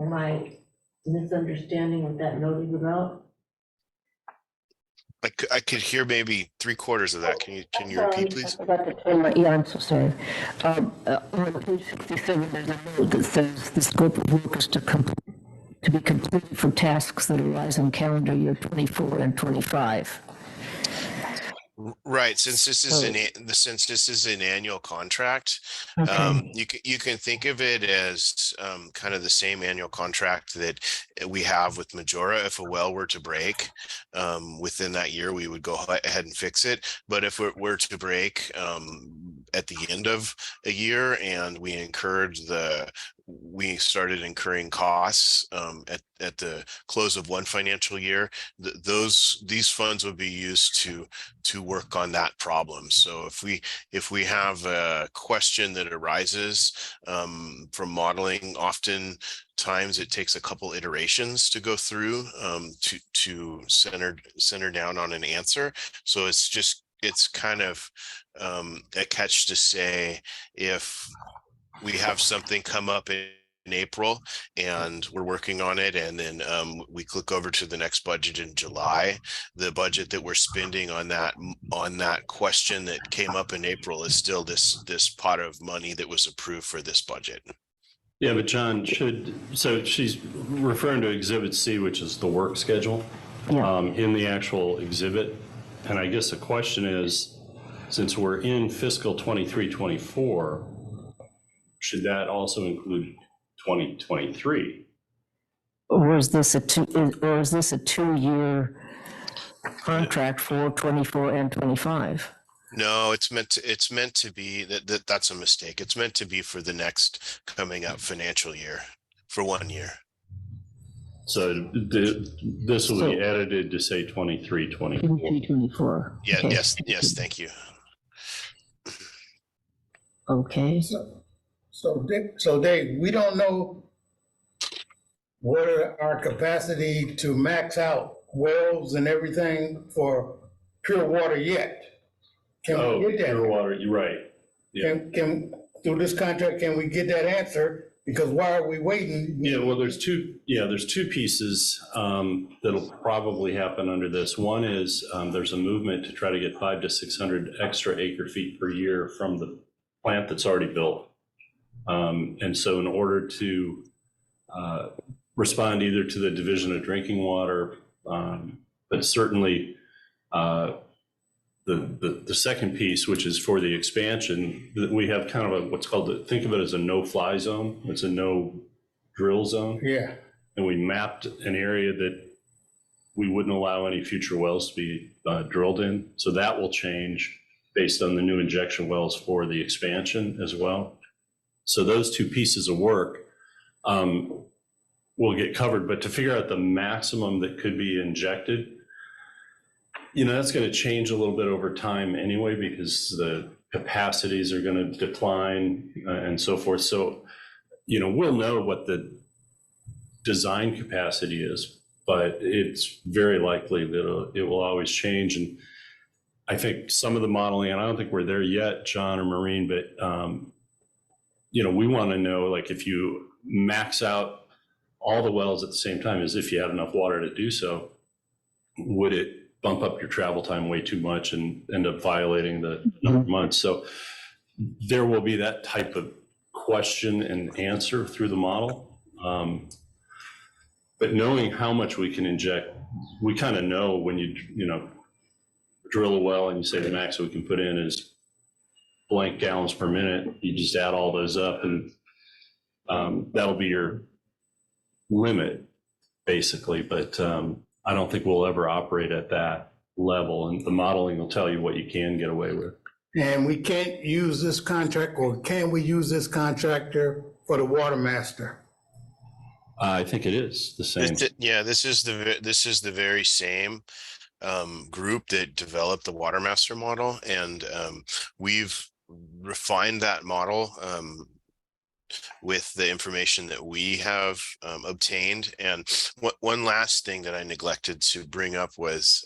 Am I misunderstanding what that note is about? I could hear maybe 3/4 of that. Can you repeat, please? Yeah, I'm so sorry. On page 67, there's a note that says the scope of work is to be completed for tasks that arise in calendar year 24 and 25. Right. Since this is an annual contract, Okay. you can think of it as kind of the same annual contract that we have with Majora. If a well were to break within that year, we would go ahead and fix it. But if it were to break at the end of a year and we started incurring costs at the close of one financial year, these funds would be used to work on that problem. So if we have a question that arises from modeling, oftentimes it takes a couple iterations to go through to center down on an answer. So it's kind of a catch to say, if we have something come up in April and we're working on it, and then we click over to the next budget in July, the budget that we're spending on that question that came up in April is still this pot of money that was approved for this budget. Yeah, but John, so she's referring to Exhibit C, which is the work schedule in the actual exhibit. And I guess the question is, since we're in fiscal 23-24, should that also include 2023? Or is this a 2-year contract for 24 and 25? No, it's meant to be that's a mistake. It's meant to be for the next coming up financial year, for 1 year. So this will be edited to say 23-24. 23-24. Yeah. Okay. Yes. Thank you. Okay. So Dave, we don't know what are our capacity to max out wells and everything for pure water yet. Can we get that? Pure water, you're right. Yeah. Can through this contract, can we get that answer? Because why are we waiting? Yeah, well, there's two pieces that'll probably happen under this. One is there's a movement to try to get 500 to 600 extra acre feet per year from the plant that's already built. And so in order to respond either to the Division of Drinking Water, but certainly the second piece, which is for the expansion, we have kind of what's called, think of it as a no-fly zone. It's a no-drill zone. Yeah. And we mapped an area that we wouldn't allow any future wells to be drilled in. So that will change based on the new injection wells for the expansion as well. So those two pieces of work will get covered. But to figure out the maximum that could be injected, that's going to change a little bit over time anyway, because the capacities are going to decline and so forth. So, we'll know what the design capacity is, but it's very likely that it will always change. And I think some of the modeling, and I don't think we're there yet, John or Maureen, but, we want to know, like, if you max out all the wells at the same time, as if you have enough water to do so, would it bump up your travel time way too much and end up violating the number of months? So there will be that type of question and answer through the model. But knowing how much we can inject, we kind of know when you drill a well and you say the max we can put in is blank gallons per minute, you just add all those up and that'll be your limit basically. But I don't think we'll ever operate at that level, and the modeling will tell you what you can get away with. And we can't use this contract, or can we use this contractor for the water master? I think it is the same. Yeah, this is the very same group that developed the water master model, and we've refined that model with the information that we have obtained. And one last thing that I neglected to bring up was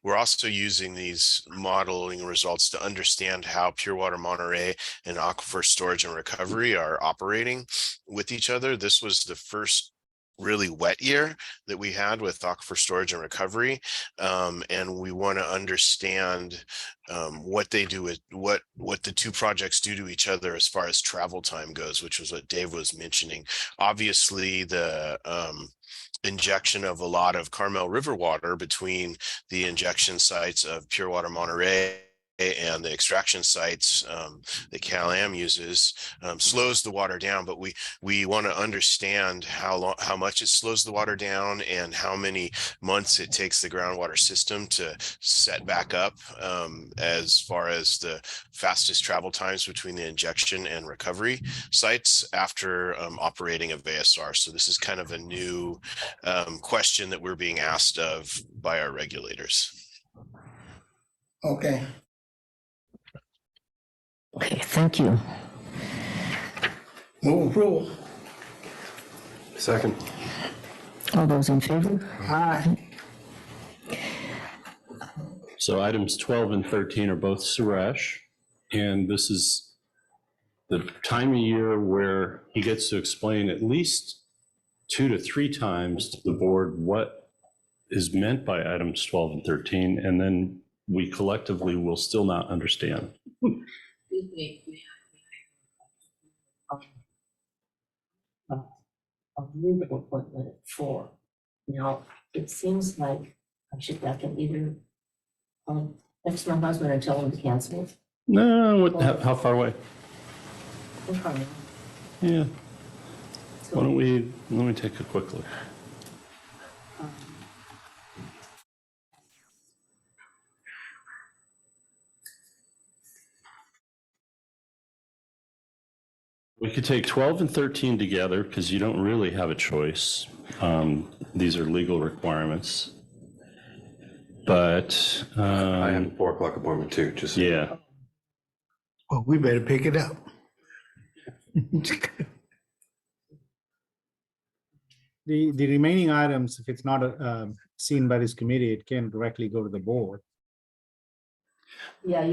we're also using these modeling results to understand how Pure Water Monterey and Aquifer Storage and Recovery are operating with each other. This was the first really wet year that we had with Aquifer Storage and Recovery, and we want to understand what they do with what the two projects do to each other as far as travel time goes, which was what Dave was mentioning. Obviously, the injection of a lot of Carmel River water between the injection sites of Pure Water Monterey and the extraction sites that Cal-Am uses slows the water down, but we want to understand how much it slows the water down and how many months it takes the groundwater system to set back up, as far as the fastest travel times between the injection and recovery sites after operating of ASR. So this is kind of a new question that we're being asked of by our regulators. Okay. Okay, thank you. Move approval. Second. All those in favor? Aye. So items 12 and 13 are both Suresh, and this is the time of year where he gets to explain at least 2 to 3 times to the board what is meant by items 12 and 13, and then we collectively will still not understand. Of movable equipment for, now, it seems like I should back in either, text my husband and tell him to cancel it. No, how far away? in Carmel. Yeah, So, why don't let me take a quick look. We could take 12 and 13 together because you don't really have a choice. These are legal requirements. But I have a 4 o'clock appointment too, just. yeah. Well, we better pick it up. The remaining items, if it's not seen by this committee, it can directly go to the board. yeah,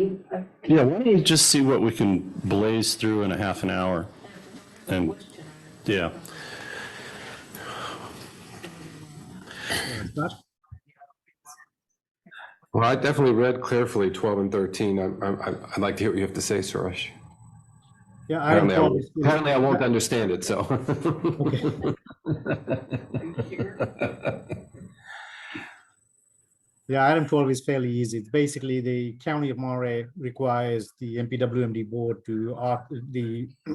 Yeah, why don't we just see what we can blaze through in a half an hour? And yeah. Well, I definitely read carefully 12 and 13. I'd like to hear what you have to say, Suresh. Yeah, item 12 is- Apparently I won't understand it, so. Yeah, item 12 is fairly easy. It's basically the County of Monterey requires the MPWMD board to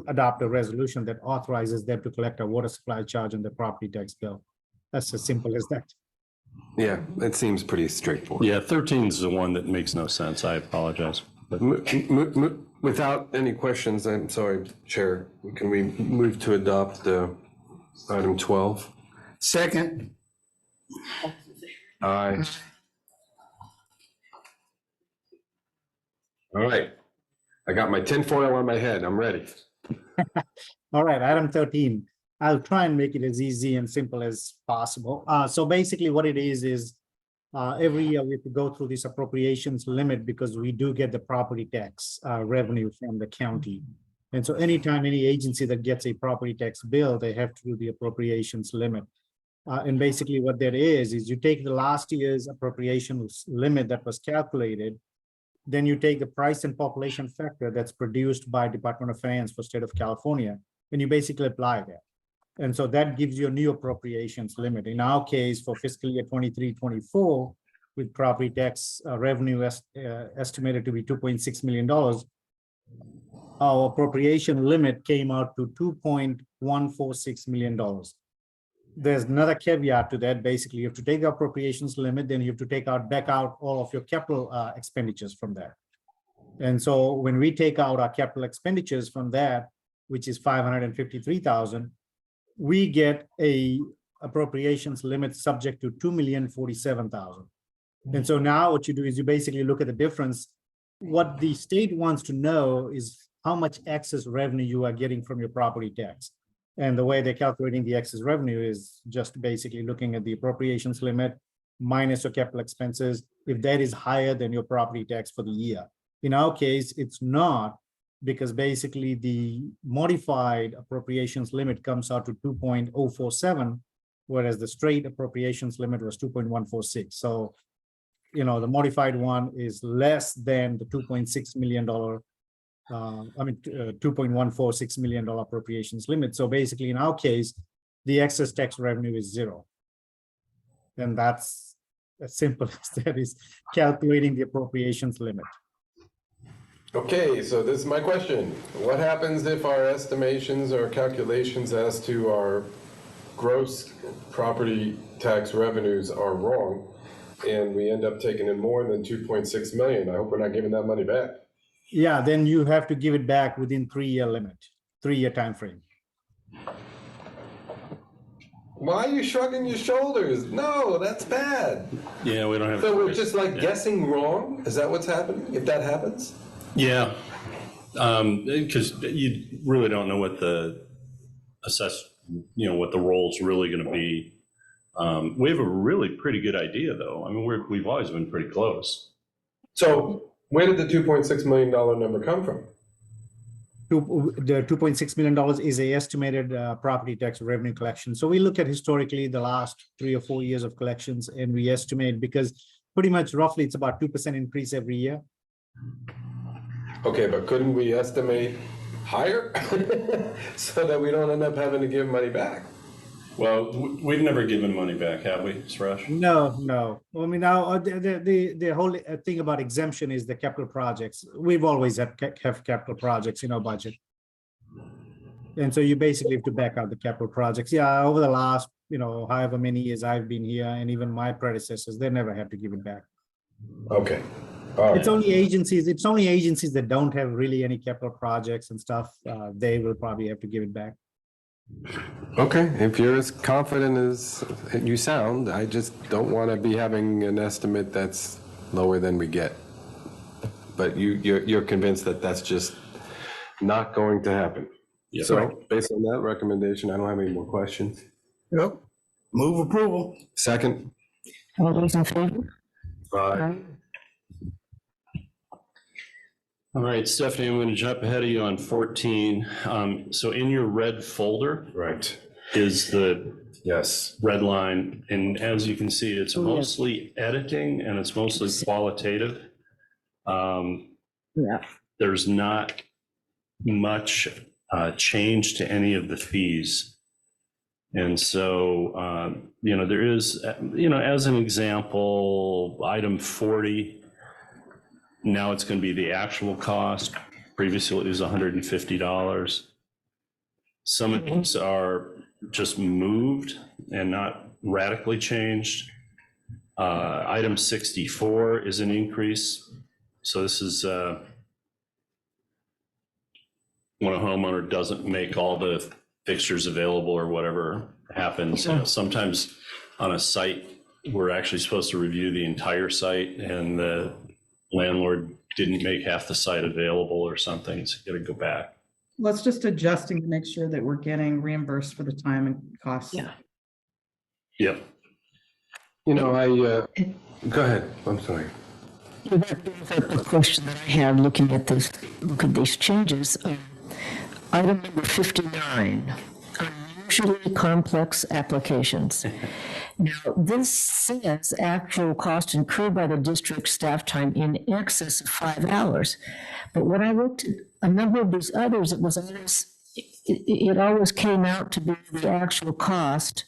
adopt a resolution that authorizes them to collect a water supply charge on the property tax bill. That's as simple as that. Yeah, it seems pretty straightforward. Yeah, 13 is the one that makes no sense. I apologize. But Without any questions, I'm sorry, Chair, can we move to adopt item 12? Second. Aye. All right. I got my tinfoil on my head. I'm ready. All right, item 13. I'll try and make it as easy and simple as possible. So basically what it is every year we have to go through this appropriations limit because we do get the property tax revenue from the county. And so anytime any agency that gets a property tax bill, they have to do the appropriations limit. And basically what that is you take the last year's appropriations limit that was calculated, Then you take the price and population factor that's produced by Department of Finance for State of California, and you basically apply that. And so that gives you a new appropriations limit. In our case, for fiscal year 23-24, with property tax revenue estimated to be $2.6 million, our appropriation limit came out to $2.146 million. There's another caveat to that. Basically, you have to take the appropriations limit, then you have to back out all of your capital expenditures from that. And so when we take out our capital expenditures from that, which is $553,000, we get a appropriations limit subject to $2,047,000. And so now what you do is you basically look at the difference. What the state wants to know is how much excess revenue you are getting from your property tax. And the way they're calculating the excess revenue is just basically looking at the appropriations limit minus your capital expenses, if that is higher than your property tax for the year. In our case, it's not, because basically the modified appropriations limit comes out to 2.047, whereas the straight appropriations limit was 2.146. So, you know, the modified one is less than the $2.6 million, $2.146 million appropriations limit. So basically, in our case, the excess tax revenue is zero. And that's as simple as that is calculating the appropriations limit. Okay, so this is my question. What happens if our estimations or calculations as to our gross property tax revenues are wrong and we end up taking in more than 2.6 million? I hope we're not giving that money back. Yeah, then you have to give it back within 3-year limit, 3-year time frame. Why are you shrugging your shoulders? No, that's bad. Yeah, we don't have. So we're just like guessing wrong? Is that what's happening, if that happens? Yeah, because you really don't know what the what the role's really going to be. We have a really pretty good idea, though. I mean, we've always been pretty close. So where did the $2.6 million number come from? The $2.6 million is a estimated property tax revenue collection. So we look at historically the last 3 or 4 years of collections, and we estimate, because pretty much roughly it's about 2% increase every year. Okay, but couldn't we estimate higher so that we don't end up having to give money back? Well, we've never given money back, have we, Suresh? No. I mean, now the whole thing about exemption is the capital projects. We've always have capital projects in our budget. And so you basically have to back out the capital projects. Yeah, over the last, however many years I've been here, and even my predecessors, they never have to give it back. Okay. It's only agencies that don't have really any capital projects and stuff. They will probably have to give it back. Okay, if you're as confident as you sound, I just don't want to be having an estimate that's lower than we get. But you're convinced that that's just not going to happen. Yeah. So based on that recommendation, I don't have any more questions. Yep. Move approval. Second. All those in favor? Aye. All right, Stephanie, I'm going to jump ahead of you on 14. So in your red folder Right. is the Yes. red line. And as you can see, it's mostly editing and it's mostly qualitative. Yeah. There's not much change to any of the fees. And so, there is, as an example, item 40, now it's going to be the actual cost. Previously, it was $150. Some of these are just moved and not radically changed. Item 64 is an increase. So this is when a homeowner doesn't make all the fixtures available or whatever happens. Sometimes on a site, we're actually supposed to review the entire site, and the landlord didn't make half the site available or something, so you got to go back. Let's just adjusting to make sure that we're getting reimbursed for the time and costs. Yeah. Yep. Go ahead, I'm sorry. That brings up the question that I had looking at these changes. Item number 59, artificially complex applications. Now, this says actual cost incurred by the district staff time in excess of 5 hours. But when I looked at a number of these others, it was always, it always came out to be the actual cost.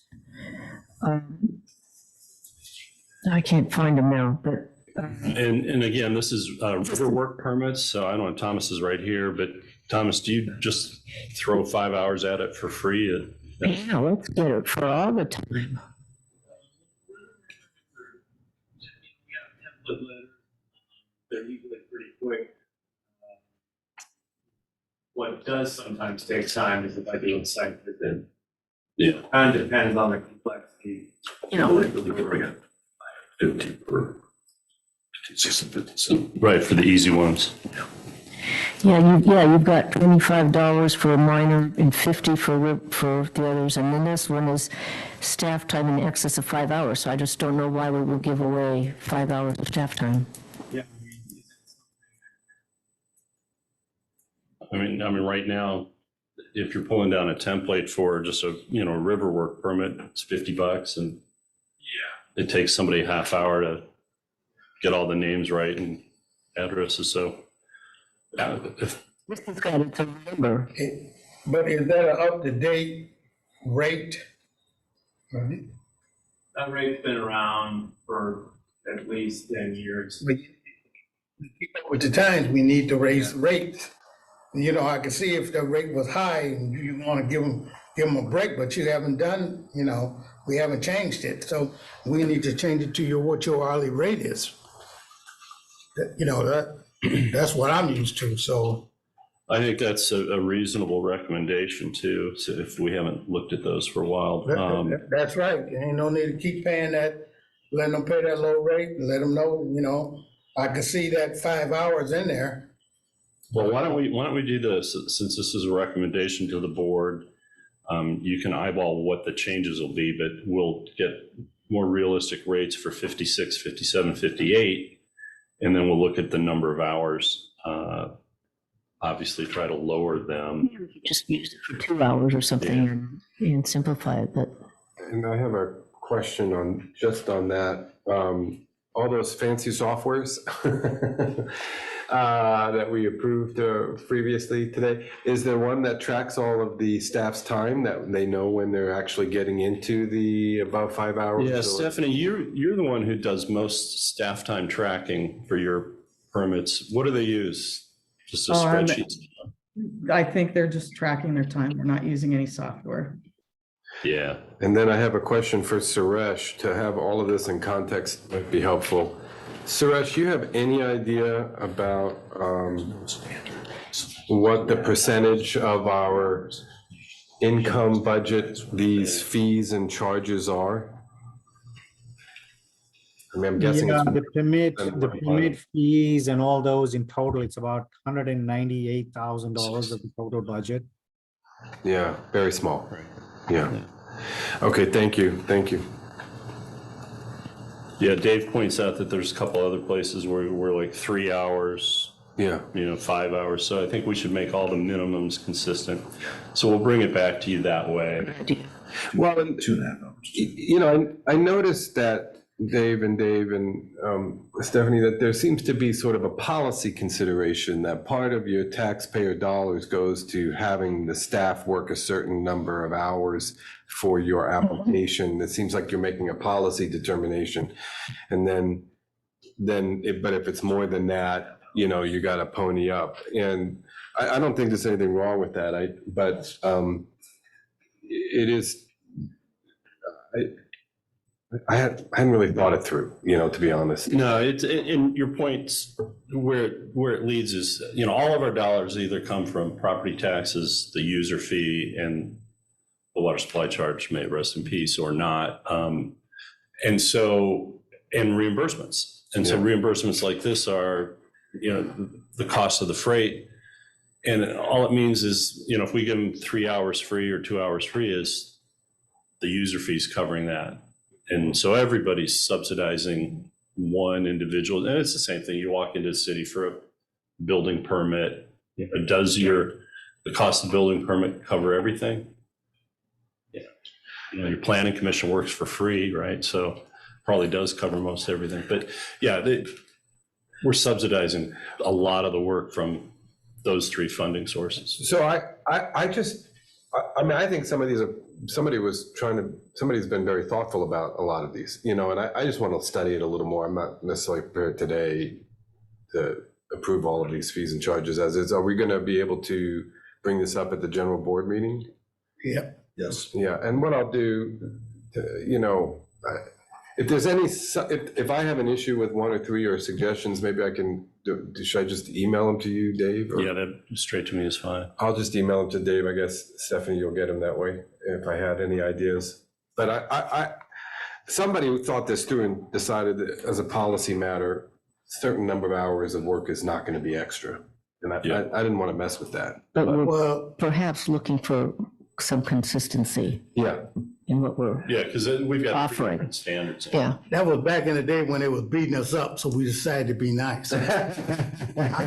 I can't find them now, but. And again, this is river work permits, so I don't know, Thomas is right here, but Thomas, do you just throw 5 hours at it for free? Yeah, let's get it for all the time. They're usually pretty quick. What does sometimes take time is if I do a site visit. Yeah. Kind of depends on the complexity. You know, 50 per, 50. Right, for the easy ones. you've got $25 for a minor and 50 for the others, and then this one is staff time in excess of 5 hours, so I just don't know why we will give away 5 hours of staff time. Yeah. I mean, right now, if you're pulling down a template for just a, river work permit, it's $50, and it takes somebody a half hour to get all the names right and addresses, so. This has got its own number. But is that an up-to-date rate? That rate's been around for at least 10 years. But keep up with the times, we need to raise rates. I can see if the rate was high and you want to give them a break, but you haven't done, we haven't changed it. So we need to change it to what your hourly rate is. That's what I'm used to, so. I think that's a reasonable recommendation too, so if we haven't looked at those for a while. That's right. Ain't no need to keep paying that, letting them pay that low rate and let them know, I can see that 5 hours in there. Well, why don't we do this, since this is a recommendation to the board, you can eyeball what the changes will be, but we'll get more realistic rates for 56, 57, 58, and then we'll look at the number of hours, obviously try to lower them. Just use it for 2 hours or something and simplify it, but. And I have a question on that. All those fancy softwares that we approved previously today, is there one that tracks all of the staff's time, that they know when they're actually getting into the above 5 hours? Yeah, Stephanie, you're the one who does most staff time tracking for your permits. What do they use? Just a spreadsheet? I think they're just tracking their time. They're not using any software. Yeah. And then I have a question for Suresh. To have all of this in context might be helpful. Suresh, you have any idea about what the percentage of our income budget these fees and charges are? I mean, I'm guessing Yeah, it's the permit fees and all those in total, it's about $198,000 of the total budget. yeah, very small. Yeah. Okay, thank you. Yeah, Dave points out that there's a couple other places where we're like 3 hours, Yeah. 5 hours. So I think we should make all the minimums consistent. So we'll bring it back to you that way. Well, and 2.5 hours. I noticed that Dave and Stephanie, that there seems to be sort of a policy consideration that part of your taxpayer dollars goes to having the staff work a certain number of hours for your application. It seems like you're making a policy determination. And then, but if it's more than that, you got to pony up. And I don't think there's anything wrong with that. But it is, I hadn't really thought it through, to be honest. No, it's, and your points where it leads is, all of our dollars either come from property taxes, the user fee, and the water supply charge, may it rest in peace, or not. And reimbursements. And so reimbursements like this are, the cost of the freight. And all it means is, if we give them 3 hours free or 2 hours free, is the user fees covering that. And so everybody's subsidizing one individual. And it's the same thing. You walk into the city for a building permit. Does the cost of building permit cover everything? You know, your planning commission works for free, right? So probably does cover most everything. But yeah, we're subsidizing a lot of the work from those three funding sources. So I mean, I think somebody's been very thoughtful about a lot of these, you know, and I just want to study it a little more. I'm not necessarily prepared today to approve all of these fees and charges as is. Are we going to be able to bring this up at the general board meeting? Yep. Yes. Yeah, and what I'll do, you know, if there's any, if I have an issue with one or three or suggestions, maybe I can, should I just email them to you, Dave? Or Yeah, that straight to me is fine. I'll just email them to Dave, I guess. Stephanie, you'll get them that way if I had any ideas. But somebody who thought this through and decided that as a policy matter, certain number of hours of work is not going to be extra. And I didn't want to mess with that. But we're Well, perhaps looking for some consistency Yeah. in what we're, Yeah, because we've got three Offering. different standards. yeah. that was back in the day when it was beating us up, so we decided to be nice. I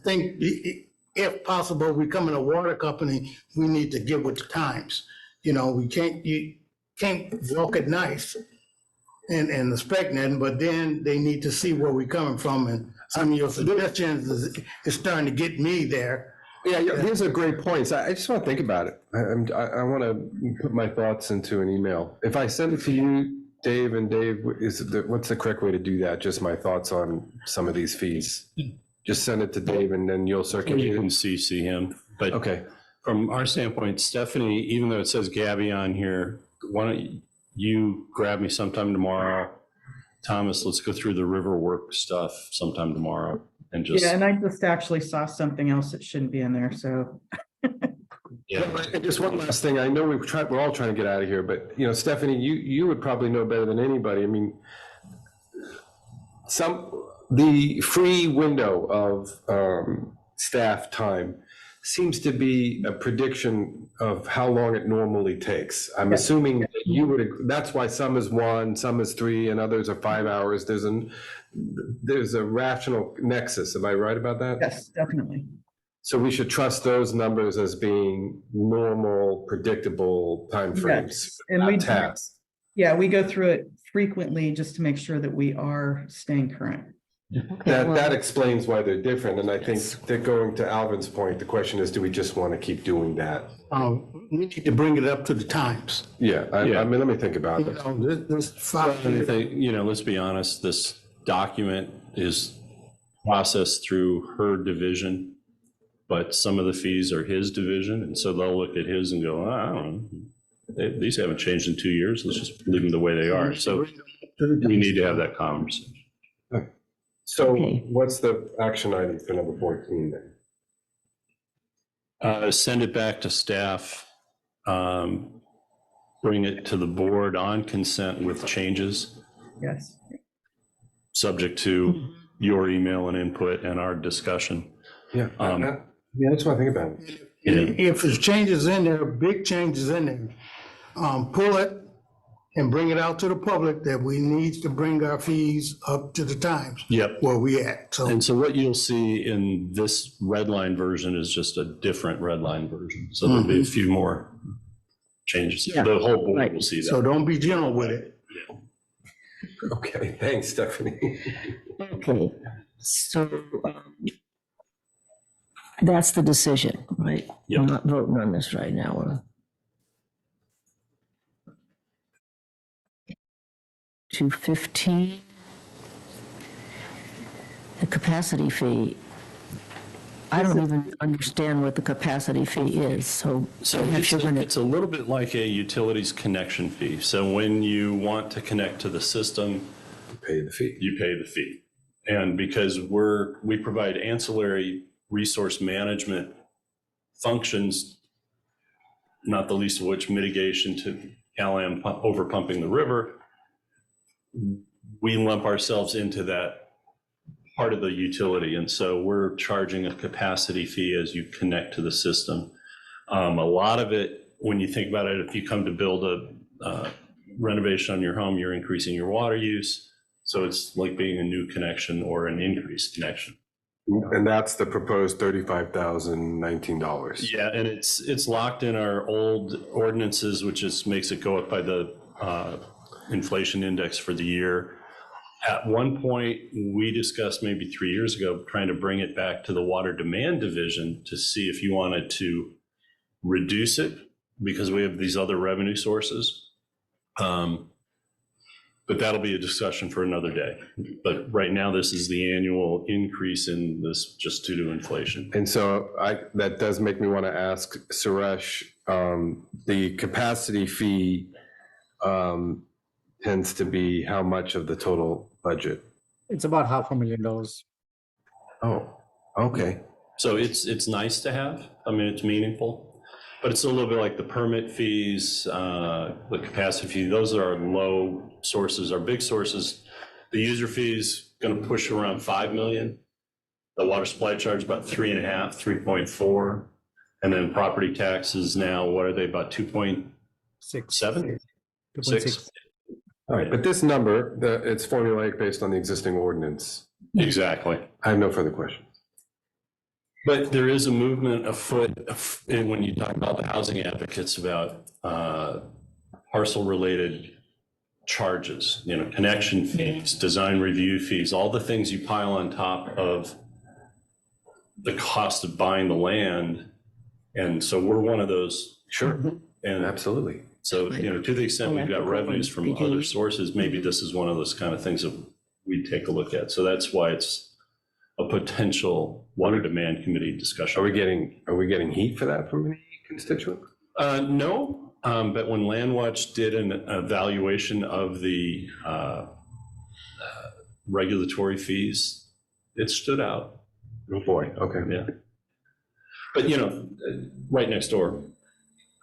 think if possible, we come in a water company, we need to get with the times. You know, you can't walk it nice and expect nothing, but then they need to see where we're coming from. And some of your suggestions is starting to get me there. Yeah, these are great points. I just want to think about it. I want to put my thoughts into an email. If I send it to you, Dave, and Dave, what's the correct way to do that? Just my thoughts on some of these fees. Just send it to Dave, and then you'll You circulate can it. CC him. But Okay. from our standpoint, Stephanie, even though it says Gabby on here, why don't you grab me sometime tomorrow? Thomas, let's go through the river work stuff sometime tomorrow and just. Yeah, and I just actually saw something else that shouldn't be in there, so. Yeah. And just one last thing. I know we're all trying to get out of here, but you know, Stephanie, you would probably know better than anybody. I mean, the free window of staff time seems to be a prediction of how long it normally takes. I'm assuming that you would, that's why some is 1, some is 3, and others are 5 hours. There's a rational nexus. Am I right about that? Yes, definitely. So we should trust those numbers as being normal, predictable timeframes, Yes, and we, not tasks. yeah, we go through it frequently just to make sure that we are staying current. That explains why they're different. And I think that going to Alvin's point, the question is, do we just want to keep doing that? We need to bring it up to the times. Yeah, I mean, let me think about You it. know, this 5 I think, you know, let's be honest, this document is processed through her division, but some of the fees are his division. And so they'll look at his and go, I don't know, these haven't changed in 2 years. Let's just leave them the way they are. So we need to have that conversation. So Okay. what's the action item for number 14 then? Send it back to staff, bring it to the board on consent with changes, Yes. subject to your email and input and our discussion. Yeah, I just want to think about it. If there's changes in there, big changes in there, pull it and bring it out to the public that we need to bring our fees up to the times Yep. where we at. So And so what you'll see in this red line version is just a different red line version. So there'll be a few more changes. Yeah, The whole board right. will see so that. don't be gentle with it. Okay, thanks, Stephanie. Okay, so that's the decision, right? Yep. We're not voting on this right now. We're 215. The capacity fee. I don't even understand what the capacity fee is, so So perhaps you're gonna, it's a little bit like a utilities connection fee. So when you want to connect to the system, Pay the fee. you pay the fee. And because we provide ancillary resource management functions, not the least of which mitigation to CalAm over pumping the river, we lump ourselves into that part of the utility. And so we're charging a capacity fee as you connect to the system. A lot of it, when you think about it, if you come to build a renovation on your home, you're increasing your water use. So it's like being a new connection or an increased connection. And that's the proposed $35,019. Yeah, and it's locked in our old ordinances, which just makes it go up by the inflation index for the year. At one point, we discussed maybe 3 years ago, trying to bring it back to the water demand division to see if you wanted to reduce it because we have these other revenue sources. But that'll be a discussion for another day. But right now, this is the annual increase in this just due to inflation. And so that does make me want to ask Suresh, the capacity fee tends to be how much of the total budget? It's about $500,000. Oh, okay. So it's nice to have. I mean, it's meaningful. But it's a little bit like the permit fees, the capacity fee. Those are our low sources. Our big sources, the user fees going to push around 5 million. The water supply charge about 3.5, 3.4. And then property taxes now, what are they, about 2.7? 2.6. All right, but this number, it's formulaic based on the existing ordinance. Exactly. I have no further questions. But there is a movement afoot, and when you talk about the housing advocates about parcel-related charges, connection fees, design review fees, all the things you pile on top of the cost of buying the land. And so we're one of those. Sure. And Absolutely. so, to the extent we've got revenues from other sources, maybe this is one of those kind of things that we take a look at. So that's why it's a potential water demand committee discussion. Are we getting heat for that from any constituent? No, but when Landwatch did an evaluation of the regulatory fees, it stood out. Oh boy, okay. Yeah. But right next door,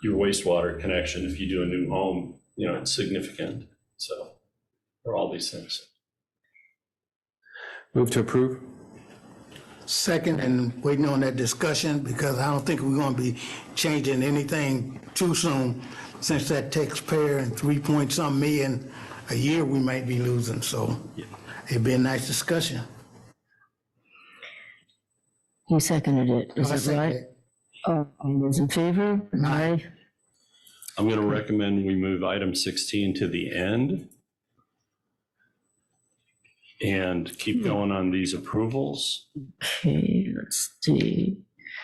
your wastewater connection, if you do a new home, it's significant. So there are all these things. Move to approve. Second, and waiting on that discussion, because I don't think we're gonna be changing anything too soon, since that taxpayer and 3-point-some million a year we might be losing, so it'd be a nice discussion. He seconded it, I is that second right? it. All those in favor? Aye. I'm going to recommend we move item 16 to the end and keep going on these approvals. Okay, let's see.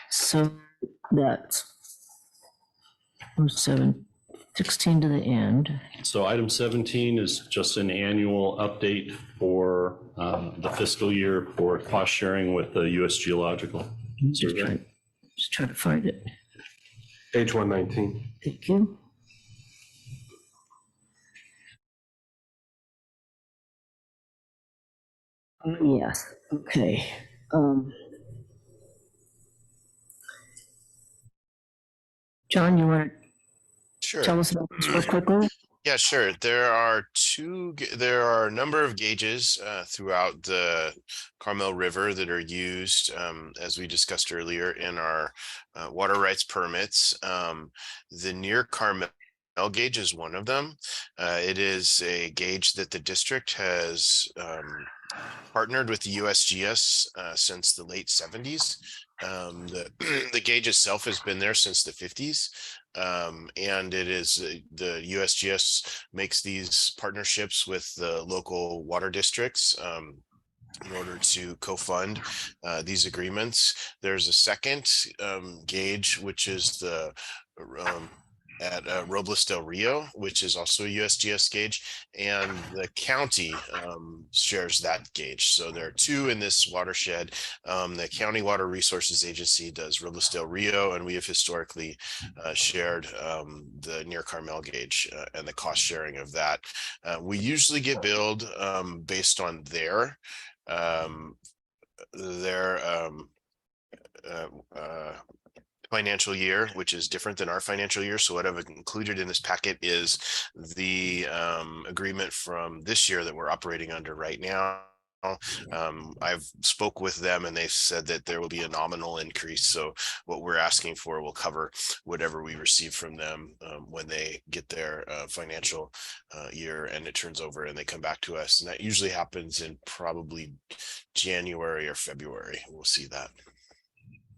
So that's 16 to the end. So item 17 is just an annual update for the fiscal year for cost sharing with the U.S. Geological Survey. Just trying to find it. Page 119. Thank you. Yes, okay. John, you want Sure. to tell us about this real quickly? Yeah, sure. There are a number of gauges throughout the Carmel River that are used, as we discussed earlier, in our water rights permits. The near Carmel gauge is one of them. It is a gauge that the district has partnered with the USGS since the late 70s. The gauge itself has been there since the 50s. And it is the USGS makes these partnerships with the local water districts in order to co-fund these agreements. There's a second gauge, which is the at Robles del Rio, which is also a USGS gauge, and the county shares that gauge. So there are two in this watershed. The County Water Resources Agency does Robles del Rio, and we have historically shared the near Carmel gauge and the cost sharing of that. We usually get billed based on their financial year, which is different than our financial year. So what I've included in this packet is the agreement from this year that we're operating under right now. I've spoke with them and they've said that there will be a nominal increase. So what we're asking for will cover whatever we receive from them when they get their financial year and it turns over and they come back to us. And that usually happens in probably January or February. We'll see that.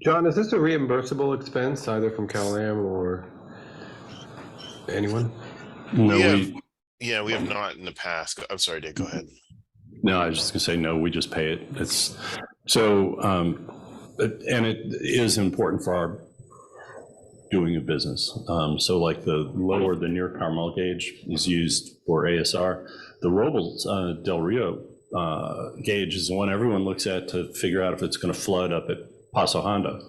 John, is this a reimbursable expense either from CalAm or anyone? No, Yeah, we have not in the past. I'm sorry, Dave, go ahead. No, I was just gonna say, no, we just pay it. It's so, and it is important for our doing a business. So like the lower, the near Carmel gauge is used for ASR. The Robles Del Rio gauge is the one everyone looks at to figure out if it's gonna flood up at Paso Hondo.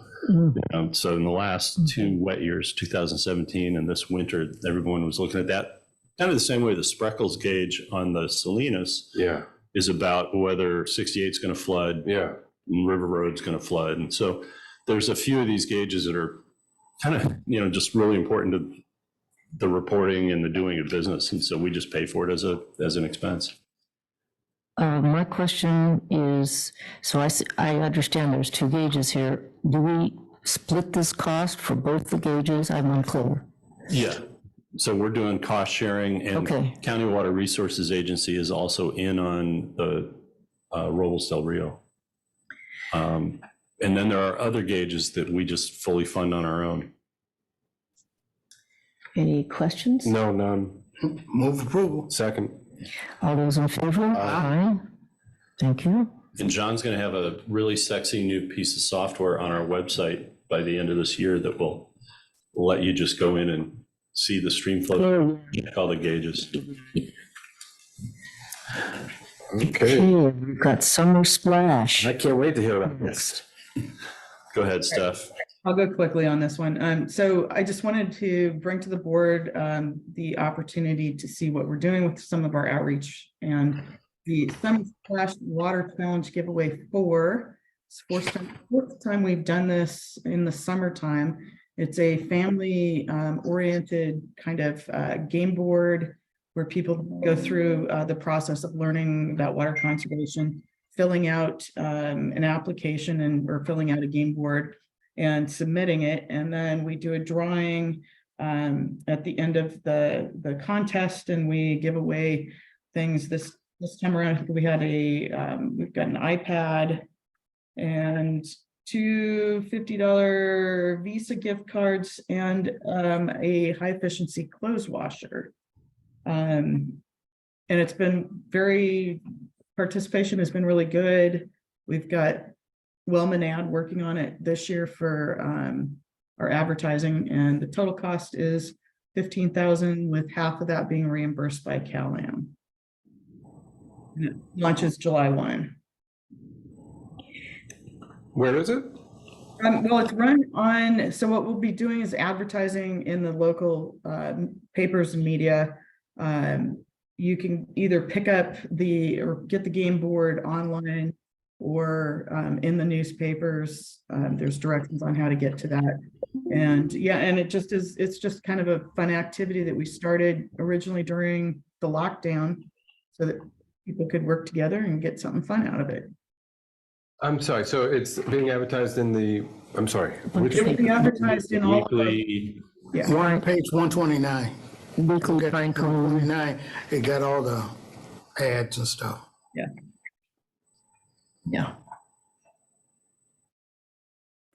So in the last two wet years, 2017 and this winter, everyone was looking at that kind of the same way the Spreckles gauge on the Salinas is about whether 68 is going to flood, and River Road's going to flood. And so there's a few of these gauges that are kind of, just really important to the reporting and the doing of business. And so we just pay for it as an expense. My question is, so I understand there's two gauges here. Do we split this cost for both the gauges? I'm unclear. Yeah. So we're doing cost sharing, and County Water Resources Agency is also in on the Robles Del Rio. And then there are other gauges that we just fully fund on our own. Any questions? No, none. Move approval. Second. All those in favor? Aye. Thank you. And John's going to have a really sexy new piece of software on our website by the end of this year that will let you just go in and see the stream flow, check all the gauges. Okay. We've got Summer Splash. I can't wait to hear about this. Go ahead, Steph. I'll go quickly on this one. So I just wanted to bring to the board the opportunity to see what we're doing with some of our outreach, and the Summer Splash Water Challenge Giveaway 4. It's fourth time we've done this in the summertime. It's a family oriented kind of game board where people go through the process of learning about water conservation, filling out an application or filling out a game board and submitting it. And then we do a drawing at the end of the contest, and we give away things. This time around, I think we had we've got an iPad and two $50 Visa gift cards and a high efficiency clothes washer. And it's been participation has been really good. We've got WellManad working on it this year for our advertising, and the total cost is $15,000, with half of that being reimbursed by CalAm. And it launches July 1. Where is it? Well, it's run on, so what we'll be doing is advertising in the local papers and media. You can either pick up or get the game board online or in the newspapers. There's directions on how to get to that. And it's just kind of a fun activity that we started originally during the lockdown so that people could work together and get something fun out of it. I'm sorry, so it's being advertised in I'm sorry. It's being advertised in all. Weekly. Yeah. We're on page 129. Weekly Pine Cone. 129, it got all the ads and stuff. Yeah.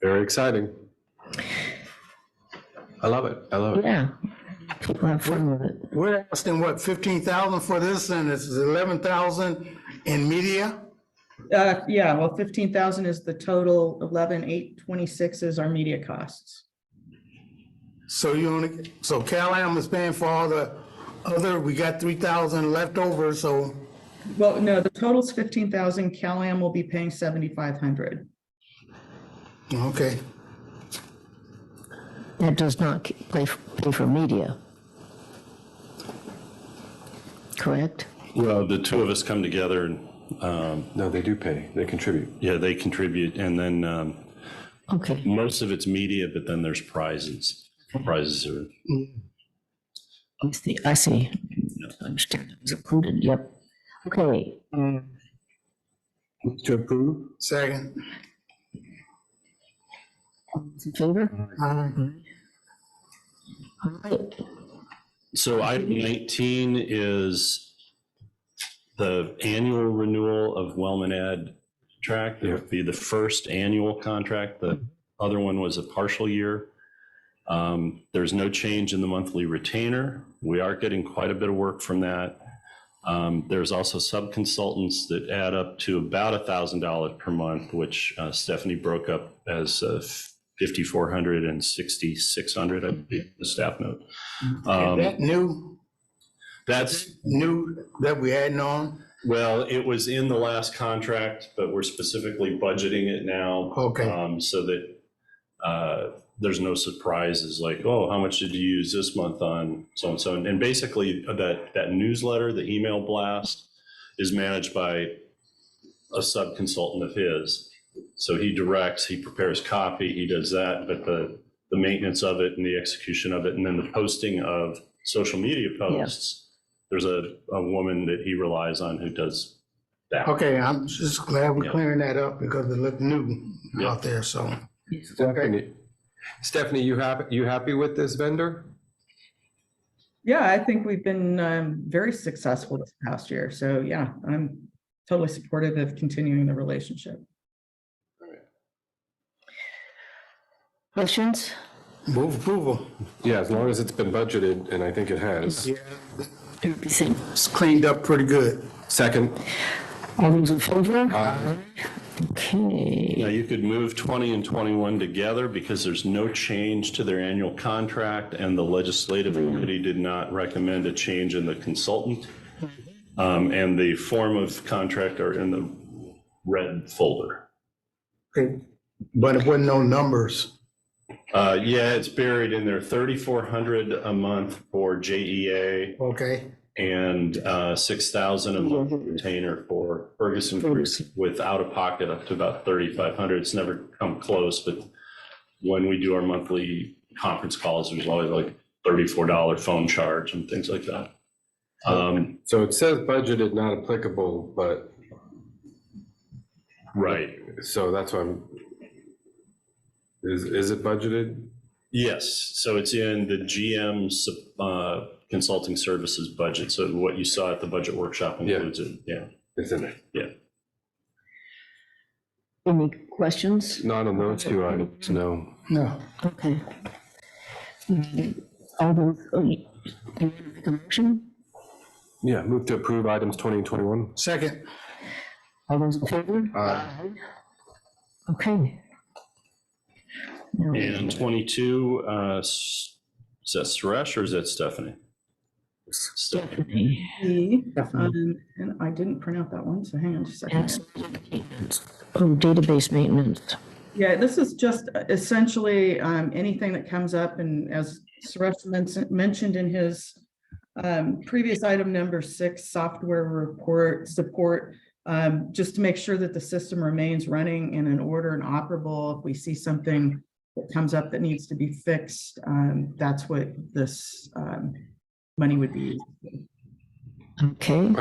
Very exciting. I love it. Yeah. People have fun with it. We're asking what, 15,000 for this, and it's 11,000 in media? Yeah, well, 15,000 is the total. 11,826 is our media costs. So CalAm is paying for all the other, we got 3,000 left over, so. Well, no, the total's 15,000. CalAm will be paying 7,500. Okay. That does not pay for media. Correct? Well, the two of us come together and No, they do pay. They contribute. yeah, they contribute, and then Okay. most of it's media, but then there's prizes. Prizes are I see. I understand. It's included. Yep. Okay. To approve? Second. All those in favor? All right. So item 19 is the annual renewal of WellManad contract. It would be the first annual contract. The other one was a partial year. There's no change in the monthly retainer. We are getting quite a bit of work from that. There's also sub-consultants that add up to about $1,000 per month, which Stephanie broke up as 5,400 and 6,600, I believe, the staff note. Is that new? That's New that we adding on? Well, it was in the last contract, but we're specifically budgeting it now. Okay. So that there's no surprises like, oh, how much did you use this month on so and so? And basically that newsletter, the email blast, is managed by a sub-consultant of his. So he directs, he prepares copy, he does that, but the maintenance of it and the execution of it, and then the posting of social media posts, there's a woman that he relies on who does that. Okay, I'm just glad we're clearing that up because it looked new out there, so. Stephanie, you happy with this vendor? Yeah, I think we've been very successful this past year. So yeah, I'm totally supportive of continuing the relationship. Questions? Move approval. Yeah, as long as it's been budgeted, and I think it has. Yeah, Everything. it's cleaned up pretty good. Second. All those in favor? Aye. Okay. Now you could move 20 and 21 together because there's no change to their annual contract, and the legislative committee did not recommend a change in the consultant. And the form of contract are in the red folder. Okay, but it wasn't no numbers. Yeah, it's buried in there, 3,400 a month for JEA Okay, and 6,000 a month retainer for Ferguson Creek, with out of pocket up to about 3,500. It's never come close, but when we do our monthly conference calls, there's always like $34 phone charge and things like that. So it says budgeted, not applicable, but. Right. So that's why is it budgeted? Yes, so it's in the GM's consulting services budget. So what you saw at the budget workshop includes it. Yeah. It's in there. Yeah. Any questions? Not on those two items, no. no. Okay. All those, do you want to make a motion? Yeah, move to approve items 20 and 21. Second, All those in favor? Aye. Okay. Now, And 22, is that Suresh or is that Stephanie? Stephanie. And I didn't print out that one, so hang on just a second. Maintenance. Oh, database maintenance. Yeah, this is just essentially anything that comes up, and as Suresh mentioned in his previous item number 6, software report support, just to make sure that the system remains running in an order and operable. If we see something that comes up that needs to be fixed, that's what this money would be. Okay.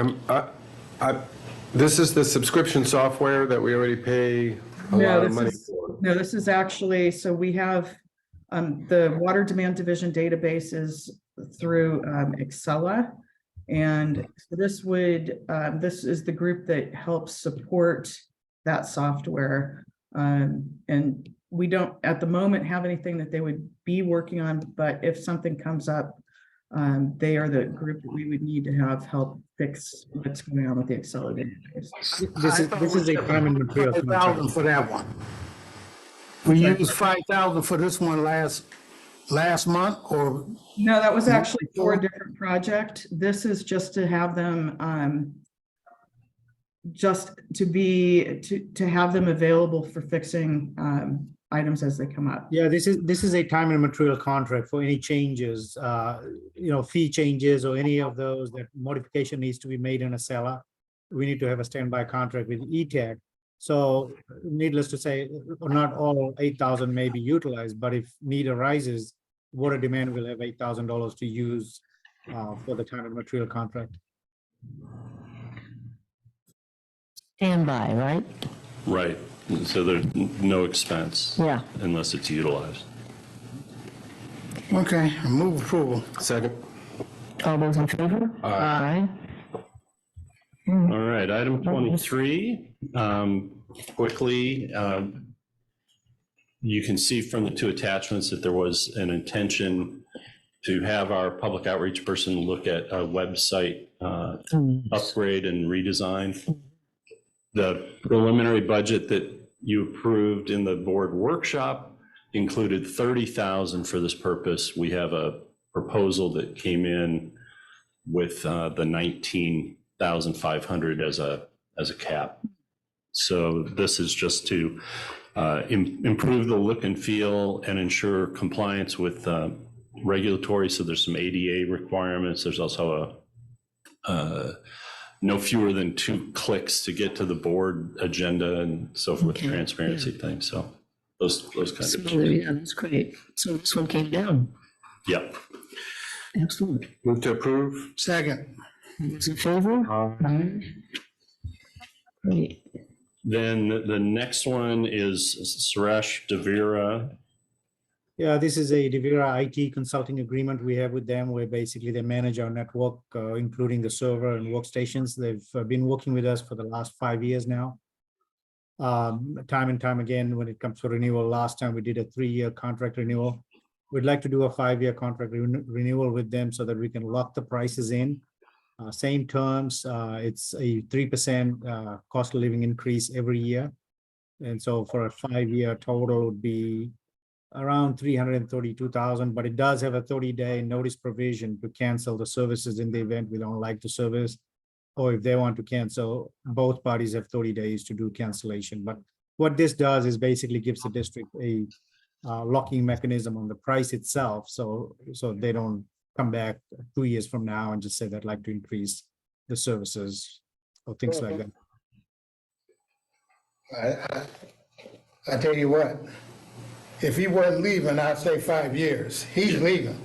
This is the subscription software that we already pay a lot of money for. No, this is actually, so we have the Water Demand Division databases through Excella. And so this would, this is the group that helps support that software. And we don't at the moment have anything that they would be working on, but if something comes up, they are the group that we would need to have help fix what's going on with the Excella database. This is a time and material. 5,000 for that one. We used 5,000 for this one last month, or? No, that was actually for a different project. This is just to have them, just to have them available for fixing items as they come up. Yeah, this is a time and material contract for any changes, fee changes or any of those that modification needs to be made in a seller. We need to have a standby contract with ETech. So needless to say, not all 8,000 may be utilized, but if need arises, water demand will have $8,000 to use for the time and material contract. Standby, right? Right. So there's no expense. Yeah. Unless it's utilized. Okay, I move approval. Second. All those in favor? Aye. All right, item 23, quickly. You can see from the two attachments that there was an intention to have our public outreach person look at a website upgrade and redesign. The preliminary budget that you approved in the board workshop included $30,000 for this purpose. We have a proposal that came in with the $19,500 as a cap. So this is just to improve the look and feel and ensure compliance with regulatory. So there's some ADA requirements. There's also no fewer than 2 clicks to get to the board agenda and so forth, Okay, transparency things. So those kinds of So, changes. yeah, that's great. So this one came down. Yep. Excellent. Move to approve. Second. All those in favor? Aye. Great. Then the next one is Suresh Devira. Yeah, this is a Devira IT consulting agreement we have with them, where basically they manage our network, including the server and workstations. They've been working with us for the last 5 years now. Time and time again, when it comes to renewal, last time we did a 3-year contract renewal. We'd like to do a 5-year contract renewal with them so that we can lock the prices in. Same terms, it's a 3% cost of living increase every year. And so for a 5-year total would be around 332,000, but it does have a 30-day notice provision to cancel the services in the event we don't like the service, or if they want to cancel, both parties have 30 days to do cancellation. But what this does is basically gives the district a locking mechanism on the price itself, so they don't come back 2 years from now and just say they'd like to increase the services or things like that. I tell you what, if he wasn't leaving, I'd say 5 years. He's leaving.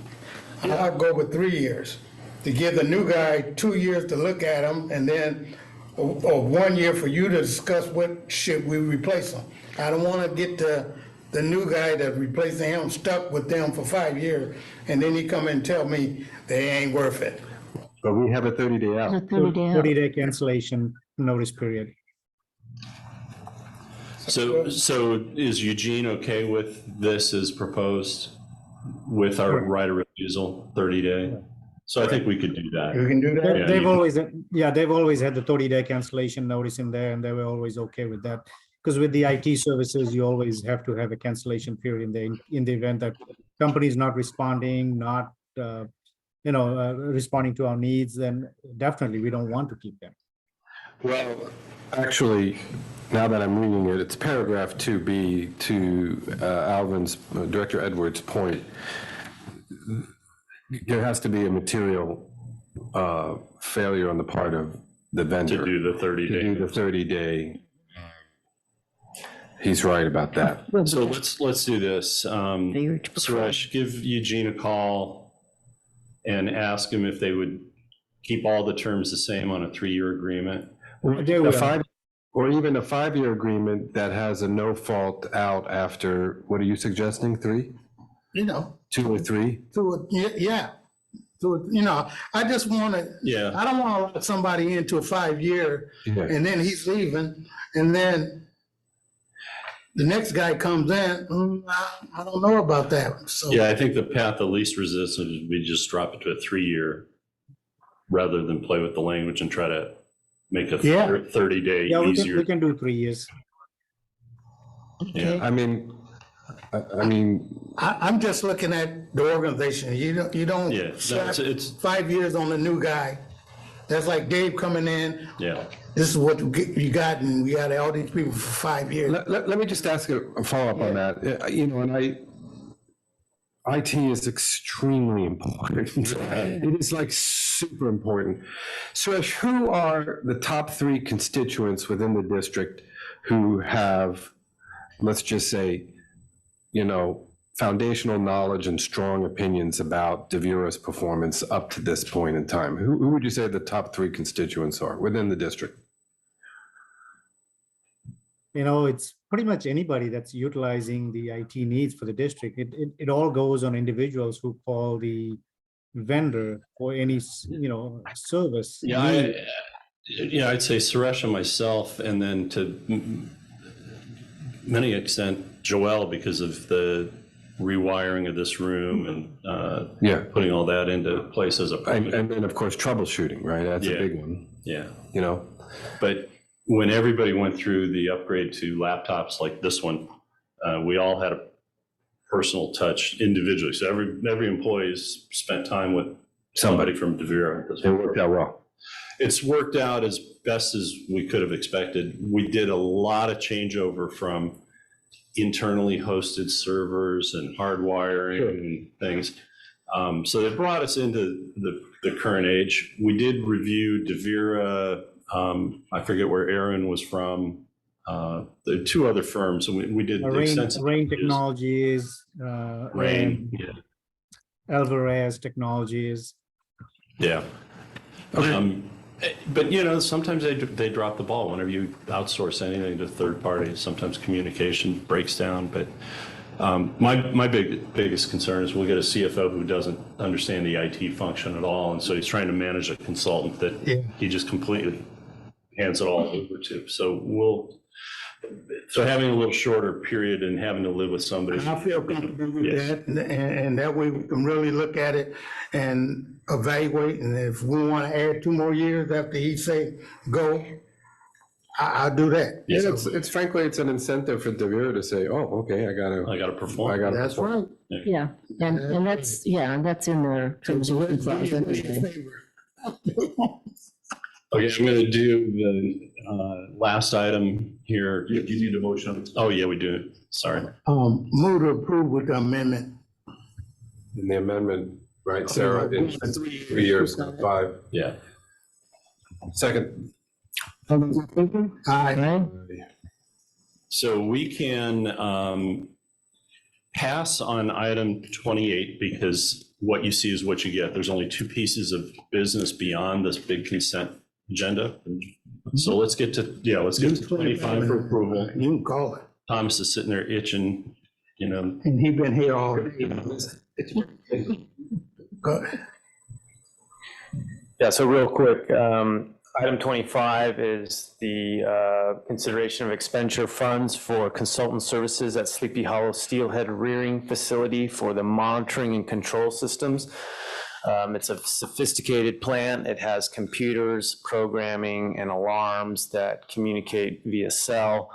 I'll go with 3 years to give the new guy 2 years to look at him, and then or 1 year for you to discuss what should we replace him. I don't want to get the new guy that's replacing him stuck with them for 5 years, and then he come and tell me they ain't worth it. But we have a 30-day It's a out. 30-day out. 30-day cancellation notice period. So is Eugene okay with this as proposed with our right of refusal, 30-day? So I think we could do that. You can do that? Yeah, They've you- always, they've always had the 30-day cancellation notice in there, and they were always okay with that. Because with the IT services, you always have to have a cancellation period in the event that company is not responding, not responding to our needs, then definitely we don't want to keep them. Well, actually, now that I'm reading it, it's paragraph 2B to Director Edwards' point. There has to be a material failure on the part of the vendor. To do the 30-day. To do the 30-day. He's right about that. So let's do this. Suresh, give Eugene a call and ask him if they would keep all the terms the same on a 3-year agreement. They will. Or even a 5-year agreement that has a no fault out after, what are you suggesting, 3? 2 or 3? Yeah. So, I just want to, Yeah. I don't want to lock somebody into a 5-year, Yeah. and then he's leaving, and then the next guy comes in, I don't know about that, so. Yeah, I think the path of least resistance would be just drop it to a 3-year rather than play with the language and try to make a Yeah. 30-day Yeah, we easier. can do 3 years. Okay. I mean, I'm just looking at the organization, you don't Yeah, no, slap it's 5 years on the new guy. That's like Dave coming in, yeah. this is what you got, and we got all these people for 5 years. let me just ask a follow-up on that. IT is extremely important. It is like super important. Suresh, who are the top 3 constituents within the district who have, let's just say, foundational knowledge and strong opinions about Devira's performance up to this point in time? Who would you say the top 3 constituents are within the district? It's pretty much anybody that's utilizing the IT needs for the district. It all goes on individuals who call the vendor for any, service. Yeah, need. I'd say Suresh and myself, and then many extent, Joelle, because of the rewiring of this room and Yeah. putting all that into place as a And then, of course, troubleshooting, right? That's a Yeah. big one, yeah. you know? But when everybody went through the upgrade to laptops like this one, we all had a personal touch individually. So every employee's spent time with somebody from Devere. It worked out well. It's worked out as best as we could have expected. We did a lot of changeover from internally hosted servers and hardwiring and things. So they brought us into the current age. We did review Devere. I forget where Aaron was from. The two other firms, and we did extensive Rain reviews. Technologies, Rain, and yeah. Alvarez Technologies. Yeah. But you know, sometimes they drop the ball whenever you outsource anything to third parties. Sometimes communication breaks down. But my biggest concern is we'll get a CFO who doesn't understand the IT function at all, and so he's trying to manage a consultant that he just completely hands it all over to. So having a little shorter period and having to live with somebody. I feel comfortable with Yes. that, and that way we can really look at it and evaluate, and if we want to add 2 more years after he say go, I'll do that. Yes. Yeah, it's frankly, it's an incentive for Devere to say, oh, okay, I gotta perform. That's right. Yeah, and that's, yeah, and that's in their terms of work clause anyway. Okay, I'm going to do the last item here. You need a motion? Oh, yeah, we do. Sorry. Move to approve with the amendment. in the amendment, right, Sarah? It's 3 years, not 5. Yeah. Second. All those in favor? Aye. Aye. So we can pass on item 28 because what you see is what you get. There's only 2 pieces of business beyond this big consent agenda. So let's get to 25 for approval. You can call it. Thomas is sitting there itching, you know. And he been here all day. Go ahead. Yeah, so real quick, item 25 is the consideration of expenditure funds for consultant services at Sleepy Hollow Steelhead Rearing Facility for the monitoring and control systems. It's a sophisticated plant. It has computers, programming, and alarms that communicate via cell.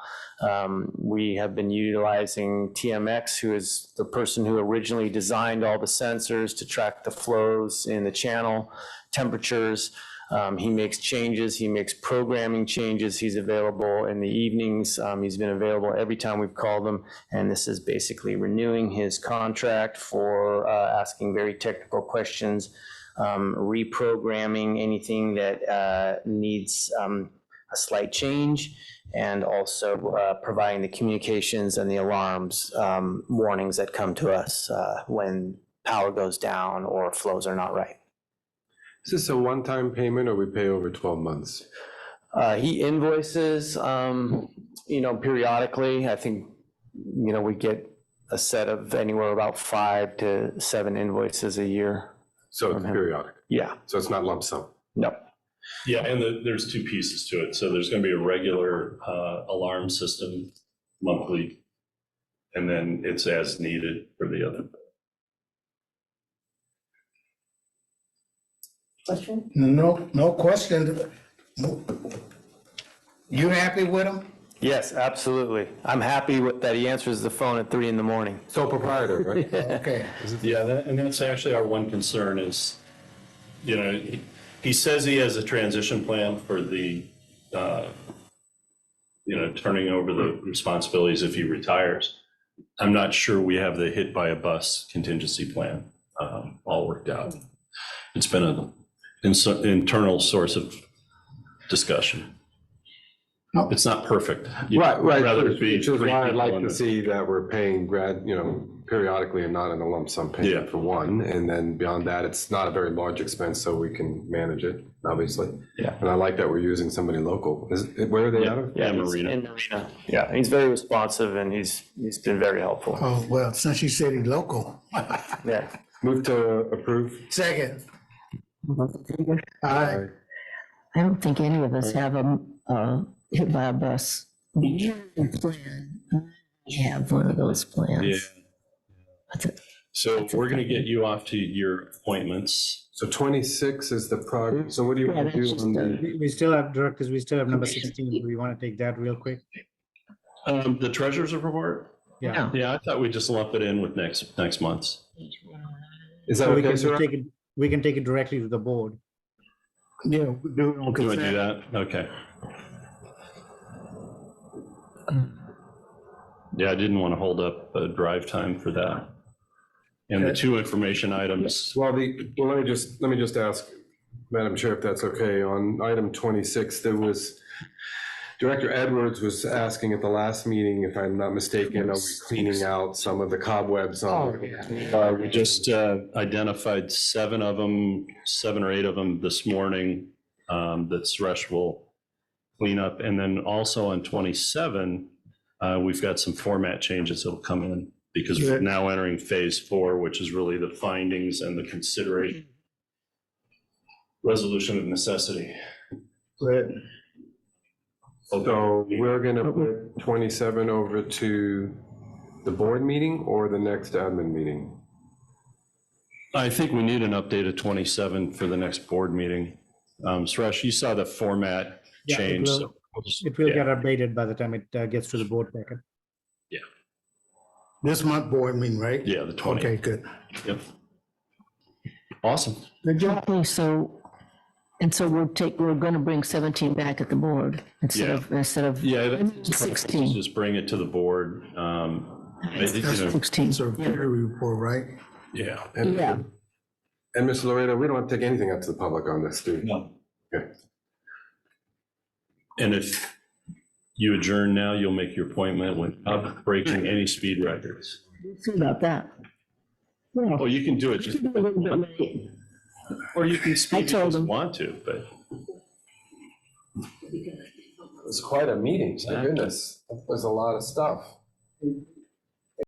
We have been utilizing TMX, who is the person who originally designed all the sensors to track the flows in the channel, temperatures. He makes changes, he makes programming changes. He's available in the evenings. He's been available every time we've called him. And this is basically renewing his contract for asking very technical questions, reprogramming anything that needs a slight change, and also providing the communications and the alarms, warnings that come to us when power goes down or flows are not right. Is this a one-time payment or we pay over 12 months? He invoices, periodically. I think, we get a set of anywhere about 5 to 7 invoices a year. So it's periodic? Yeah. So it's not lump sum? No. Yeah, and there's 2 pieces to it. So there's going to be a regular alarm system monthly, and then it's as needed for the other. Question? No question. You happy with him? Yes, absolutely. I'm happy that he answers the phone at 3 a.m. Sole proprietor, right? Okay. Yeah, and that's actually our one concern is, he says he has a transition plan for the, turning over the responsibilities if he retires. I'm not sure we have the hit by a bus contingency plan all worked out. It's been an internal source of discussion. No. It's not perfect. Right, Rather it be which is three why I'd people like in to the- see that we're paying periodically and not in a lump sum payment Yeah. for one. And then beyond that, it's not a very large expense, so we can manage it, obviously. Yeah. And I like that we're using somebody local. Where are they out of? Yeah, Yeah, he's Marina. in Marina. Yeah, he's very responsive and he's been very helpful. Oh, well, since you said he's local. Yeah. Move to approve. Second. All those in favor? Aye. I don't think any of us have hit by a bus. Plan. have one of those Yeah. plans. That's it. So That's a we're going to thing. get you off to your appointments. So 26 is the progress. So what do you Yeah, want to that's do just on a- the? We still have directors, we still have number 16. Do we want to take that real quick? The treasurer's report? Yeah. Yeah, I thought we'd just lump it in with next month's. Is that So we okay, can just sir? take it, we can take it directly to the board. Yeah, we do it on Do you want to do consent. that? Okay. Yeah, I didn't want to hold up drive time for that. And the Okay. two information items, Well, let me just ask, Madam Chair, if that's okay. On item 26, there was, Director Edwards was asking at the last meeting, if I'm not mistaken, are we cleaning out some of the cobwebs on? we just identified 7 or 8 of them this morning that Suresh will clean up. And then also on 27, we've got some format changes that'll come in because we're now entering phase 4, which is really the findings and the consideration. Resolution of necessity. So we're going to put 27 over to the board meeting or the next admin meeting? I think we need an update of 27 for the next board meeting. Suresh, you saw the format Yeah, change. it will, so we'll just- it will yeah. get updated by the time it gets to the board packet. This month board meeting, right? Yeah, the 20th. Okay, good. Yep. Awesome. Good job. Okay, so we're gonna bring 17 back at the board instead of Yeah, that's 16. just bring it to the board. You know, 16. It's a peer report, right? yeah. Yeah. And Ms. Loretta, we don't have to take anything out to the public on this, do we? No. Okay. And if you adjourn now, you'll make your appointment without breaking any speed records. We'll see about that. Well, Well, you can do it, just, a little bit late. or you can speed if you told just him. want to, but It was quite a meeting, my goodness. There's a lot of stuff.